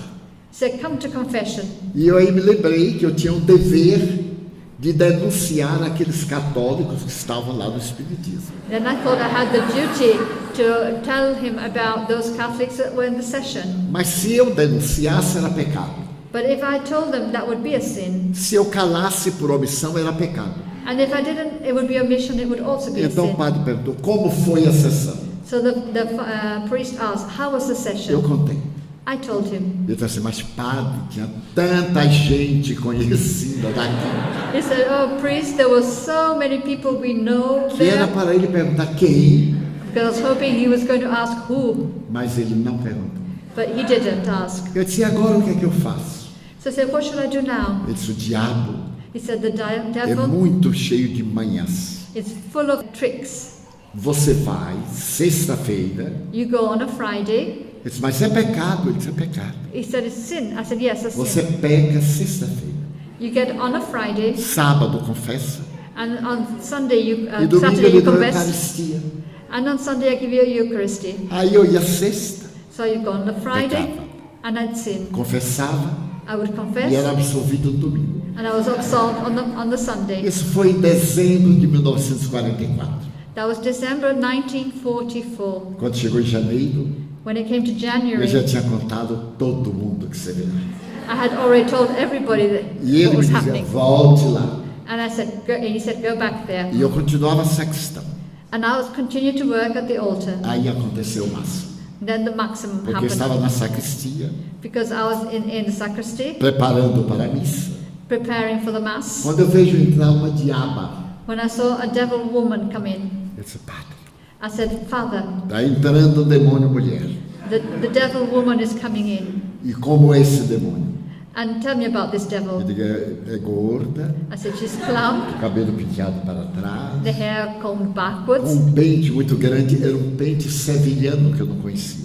He said, come to confession. E eu aí me lembrei que eu tinha um dever de denunciar aqueles católicos que estavam lá no espiritismo. Then I thought I had the duty to tell him about those Catholics that were in the session. Mas se eu denunciasse, era pecado. But if I told them, that would be a sin. Se eu calasse por omissão, era pecado. And if I didn't, it would be a mission, it would also be a Então o sin. padre perguntou, como foi a sessão? So the priest asked, how was the Eu session? contei. I told him. Ele disse assim, mas padre, tinha tanta gente conhecida daqui, He said, oh priest, there were so many people we know que era there. para ele perguntar quem, Because I was hoping he was going to ask who, mas ele não perguntou. but he didn't ask. Eu disse, e agora o que é que eu faço? So I said, what should I do now? Ele disse, o diabo He said, the é devil muito cheio de manhas. is full of tricks. Você vai, sexta-feira, You go on a Friday. ele disse, mas é pecado? Ele disse, é pecado. He said, it's sin. I said, yes, it's Você sin. peca sexta-feira. You get on a Friday, Sábado confessa. and on Sunday you, E domingo Saturday ele you deu a confess, Eucaristia. and on Sunday I give you a Eucharisty. Aí eu ia sexta, So you go on the Friday, Pecava. and I'd sin. confessava I would e confess, era absolvido no domingo. and I was absolved on the Sunday. Isso foi em dezembro de 1944. That was December 1944. Quando chegou em janeiro, When it came to eu January, já tinha contado todo mundo que você vê. I had already told everybody that E ele what me was dizia, happening. volte lá. And I said, go, and he said, go back there. E eu continuava sacristão. And I was continued to work at the altar. Aí aconteceu o máximo. Then the maximum Porque eu happened estava na sacristia, because I was in the sacristy preparando para a missa. preparing for the mass. Quando eu vejo entrar uma diaba, When I saw a devil woman come in, eu disse, padre, I said, Father, está entrando o demônio mulher. the devil woman is coming in. E como é esse demônio? And tell me about this Eu devil. digo, é gorda, I said, she's plump, cabelo penteado para trás, the hair combed com backwards, um pente muito grande, era um pente sevilhano que eu não conhecia.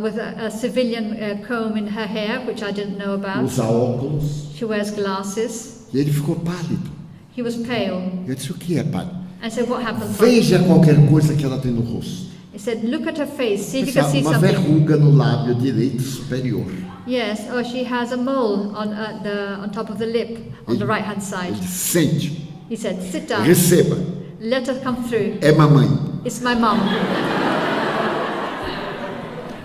with a civilian comb in her hair, which I didn't know about. Usa óculos, She wears glasses. e ele ficou pálido. He was pale. Eu disse, o que é, padre? I said, what happened? Father? Veja qualquer coisa que ela tem no rosto. He said, look at her face, see if you Disse, can see uma something. verruga no lábio direito superior. Yes, oh, she has a mole on top of the lip, on the right-hand side. Ele disse, sente, He said, sit down, receba, let her come through. é mamãe. It's my mum.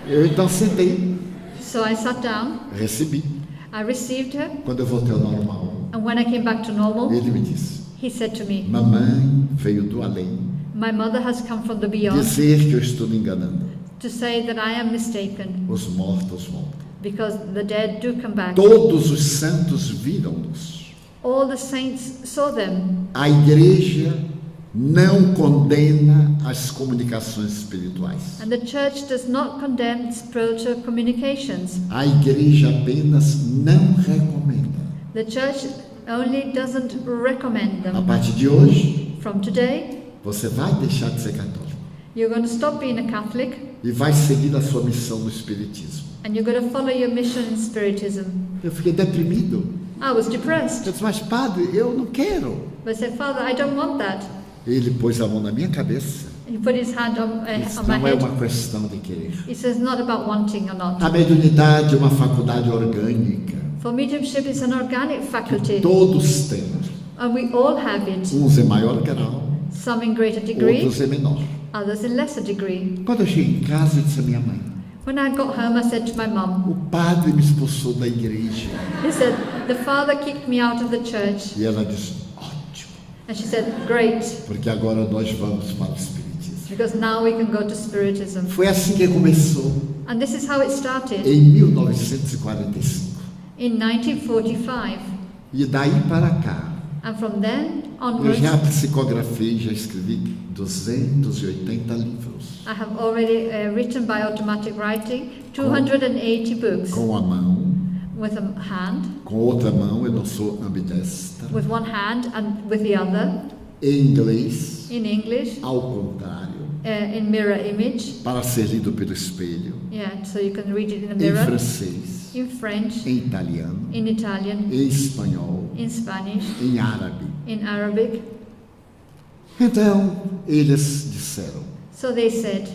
Eu então sentei, So I sat down, recebi. I received her, Quando eu voltei ao normal, and when I came back to normal, ele me disse, he said to me, mamãe veio do além my mother has come from the beyond dizer que eu estou me enganando. to say that I am mistaken, Os mortos voltam. because the dead do come back. Todos os santos viram-nos. All the saints saw them. A igreja não condena as comunicações espirituais. And the church does not condemn spiritual communications. A igreja apenas não recomenda. The church only doesn't recommend A them. partir de hoje, From today, você vai deixar de ser católico you're going to stop being a Catholic e vai seguir a sua missão no espiritismo. and you're going to follow your mission in Spiritism. Eu fiquei deprimido. I was depressed. Eu disse, mas padre, eu não quero. But I said, Father, I don't want that. Ele pôs a mão na minha cabeça. He put his hand Isso on my não é head. uma questão de querer. He says, not about wanting or not. A mediunidade é uma faculdade orgânica. For mediumship, it's an organic faculty, Todos têm. and we all have it. Uns em maior grau, Some in greater degree, outros em menor. others in lesser degree. Quando eu cheguei em casa, eu disse à minha mãe, When I got home, I said to my mum, o padre me expulsou da igreja. he said, the father kicked me out of the church. E ela disse, ótimo, And she said, great, porque agora nós vamos para o espiritismo. because now we can go to Spiritism. Foi assim que começou, And this is how it started em 1945. in 1945. E daí para cá, And from then eu onwards, já psicografei, já escrevi 280 livros. I have already written by automatic writing 280 books Com a mão, with a hand, com outra mão, eu não sou ambidestra. with one hand and with the other, Em inglês, in English, ao contrário, in mirror image. para ser lido pelo espelho. Yeah, so you can read it in the Em mirror. francês, In French, em italiano, in Italian, em espanhol, in Spanish, em árabe. in Arabic. Então, eles disseram, So they said,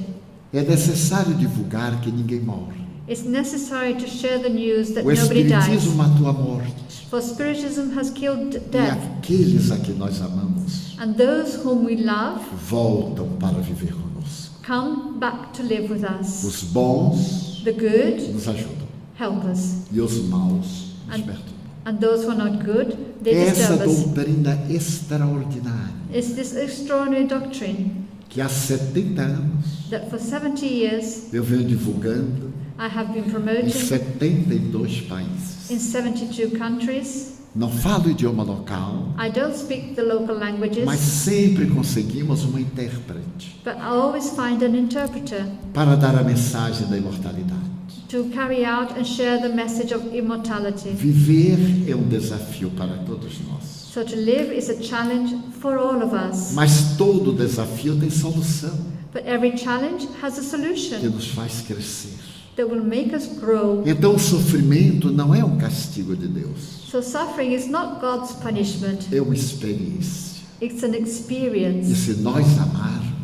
é necessário divulgar que ninguém morre. it's necessary to share the news that O nobody dies. espiritismo matou a morte. For Spiritism has killed E death, aqueles a que nós amamos and those whom we love voltam para viver conosco. come back to live with us. Os bons The good nos ajudam help us, e os maus nos And- perturbam. and those who are not good, they Essa disturb us. doutrina extraordinária It's this extraordinary doctrine que há 70 anos that for 70 years eu venho divulgando I have been em promoting 72 países. in 72 countries. Não falo o idioma local, I don't speak the local languages, mas sempre conseguimos uma intérprete but I always find an interpreter para dar a mensagem da imortalidade. to carry out and share the message of immortality. Viver é um desafio para todos nós. So to live is a challenge for all of us. Mas todo desafio tem solução But every challenge has a que solution nos faz crescer. that will make us grow. Então o sofrimento não é um castigo de Deus, So suffering is not God's punishment, é uma experiência. it's an E experience. se nós amarmos,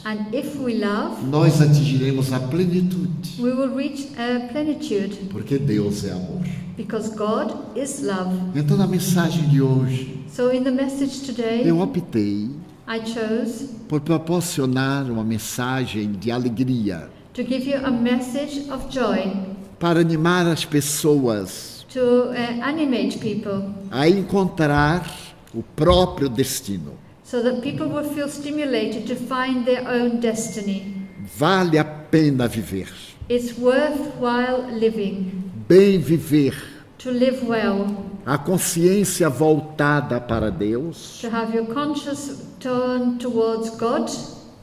And if we love, nós atingiremos a plenitude, we will reach plenitude, porque Deus é amor. because God is love. Então na mensagem de hoje, So in the message today, eu optei I chose por proporcionar uma mensagem de alegria, to give you a message of joy, para animar as pessoas to animate people, a encontrar o próprio destino. so that people will feel stimulated to find their own destiny. Vale a pena viver. It's worthwhile living, Bem viver. to live well, A consciência voltada para Deus to have your conscience turned towards God,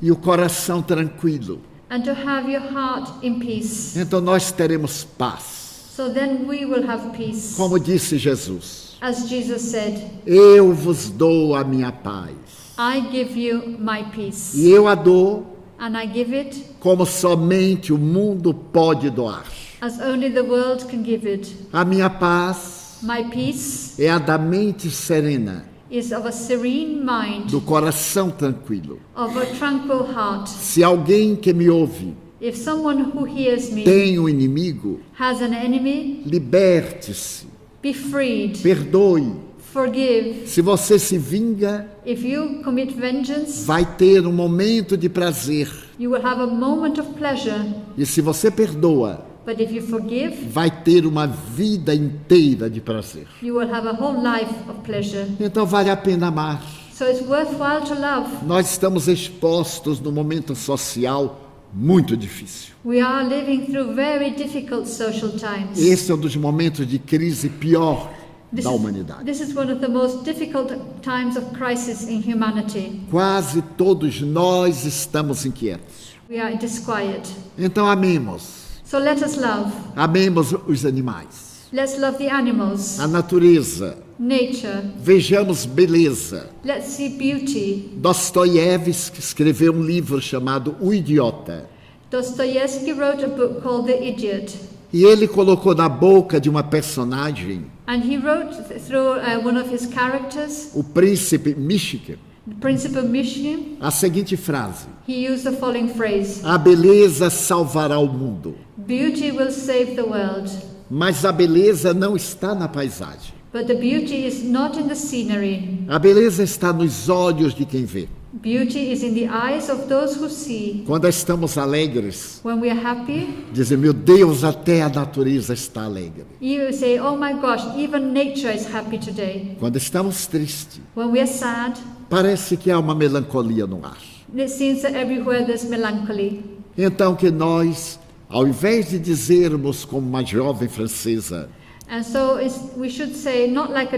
e o coração tranquilo. and to have your heart in peace. Então nós teremos paz. So then we will have peace. Como disse Jesus, As Jesus said, eu vos dou a minha paz. I give you my peace. E eu a dou And I give it como somente o mundo pode doar. as only the world can give it. A minha paz My peace é a da mente serena, is of a serene mind, do coração tranquilo. of a tranquil heart. Se alguém que me ouve If someone who hears me tem um inimigo, has an enemy, liberte-se, be freed, perdoe. forgive. Se você se vinga, If you commit vengeance, vai ter um momento de prazer. you will have a moment of pleasure. E se você perdoa, But if you forgive, vai ter uma vida inteira de prazer. you will have a whole life of pleasure. Então vale a pena amar. So it's worthwhile to love. Nós estamos expostos num momento social muito difícil. We are living through very difficult social times. Esse é um dos momentos de crise pior This da is, humanidade. this is one of the most difficult times of crisis in humanity. Quase todos nós estamos inquietos. We are disquiet. Então amemos. So let us love. Amemos os animais, Let's love the animals, a natureza. nature. Vejamos beleza. Let's see beauty. Dostoiévski escreveu um livro chamado O Idiota. Dostoevsky wrote a book called The Idiot. E ele colocou na boca de uma personagem, And he wrote through one of his characters, o príncipe Michigan, the Principal Mission, a seguinte frase: he used the following phrase: a beleza salvará o mundo. Beauty will save the world. Mas a beleza não está na paisagem. But the beauty is not in the scenery. A beleza está nos olhos de quem vê. Beauty is in the eyes of those who see. Quando estamos alegres, When we are happy, dizem, meu Deus, até a natureza está alegre. you say, oh my gosh, even nature is happy today. Quando estamos tristes, When we are sad, parece que há uma melancolia no ar. it seems that everywhere there's melancholy. Então que nós, ao invés de dizermos como uma jovem francesa, And so we should say, not like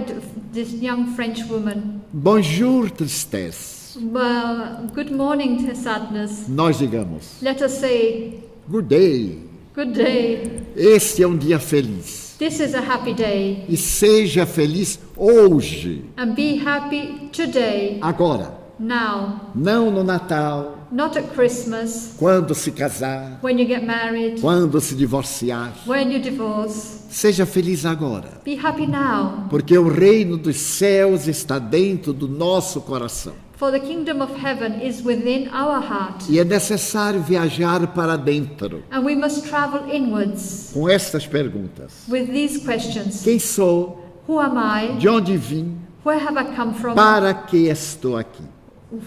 this young French woman, bonjour tristesse, well, good morning to sadness. nós digamos, Let us say, good day, good day. este é um dia feliz. This is a happy day. E seja feliz hoje, And be happy today, agora, now. não no Natal, Not at Christmas, quando se casar, when you get married, quando se divorciar. when you divorce. Seja feliz agora, Be happy now, porque o reino dos céus está dentro do nosso coração. for the kingdom of heaven is within our heart. E é necessário viajar para dentro And we must travel inwards com estas perguntas: with these questions. quem sou? Who am I? De onde vim? Where have I come from? Para que estou aqui?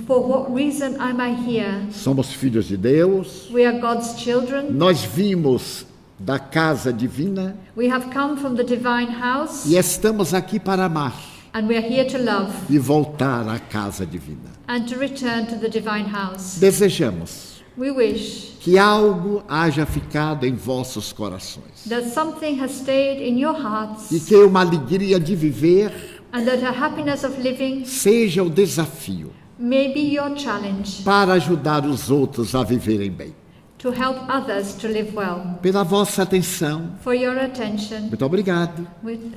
For what reason am I here? Somos filhos de Deus. We are God's children. Nós vimos da casa divina We have come from the divine house, e estamos aqui para amar and we are here to love e voltar à casa divina. and to return to the divine house. Desejamos We wish que algo haja ficado em vossos corações that something has stayed in your e hearts, que uma alegria de viver and that a happiness of living seja o desafio may be your challenge para ajudar os outros a viverem bem. to help others to live well. Pela vossa atenção, For your attention, muito obrigado.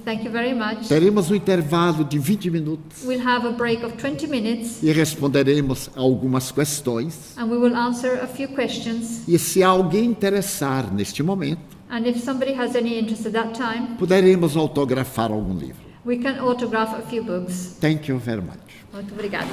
thank you very much. Teremos um intervalo de 20 minutos We'll have a break of 20 minutes, e responderemos algumas questões. and we will answer a few questions. E se alguém interessar neste momento, And if somebody has any interest at that time, poderemos autografar algum livro. we can autograph a few books. Thank you very much. Muito obrigada.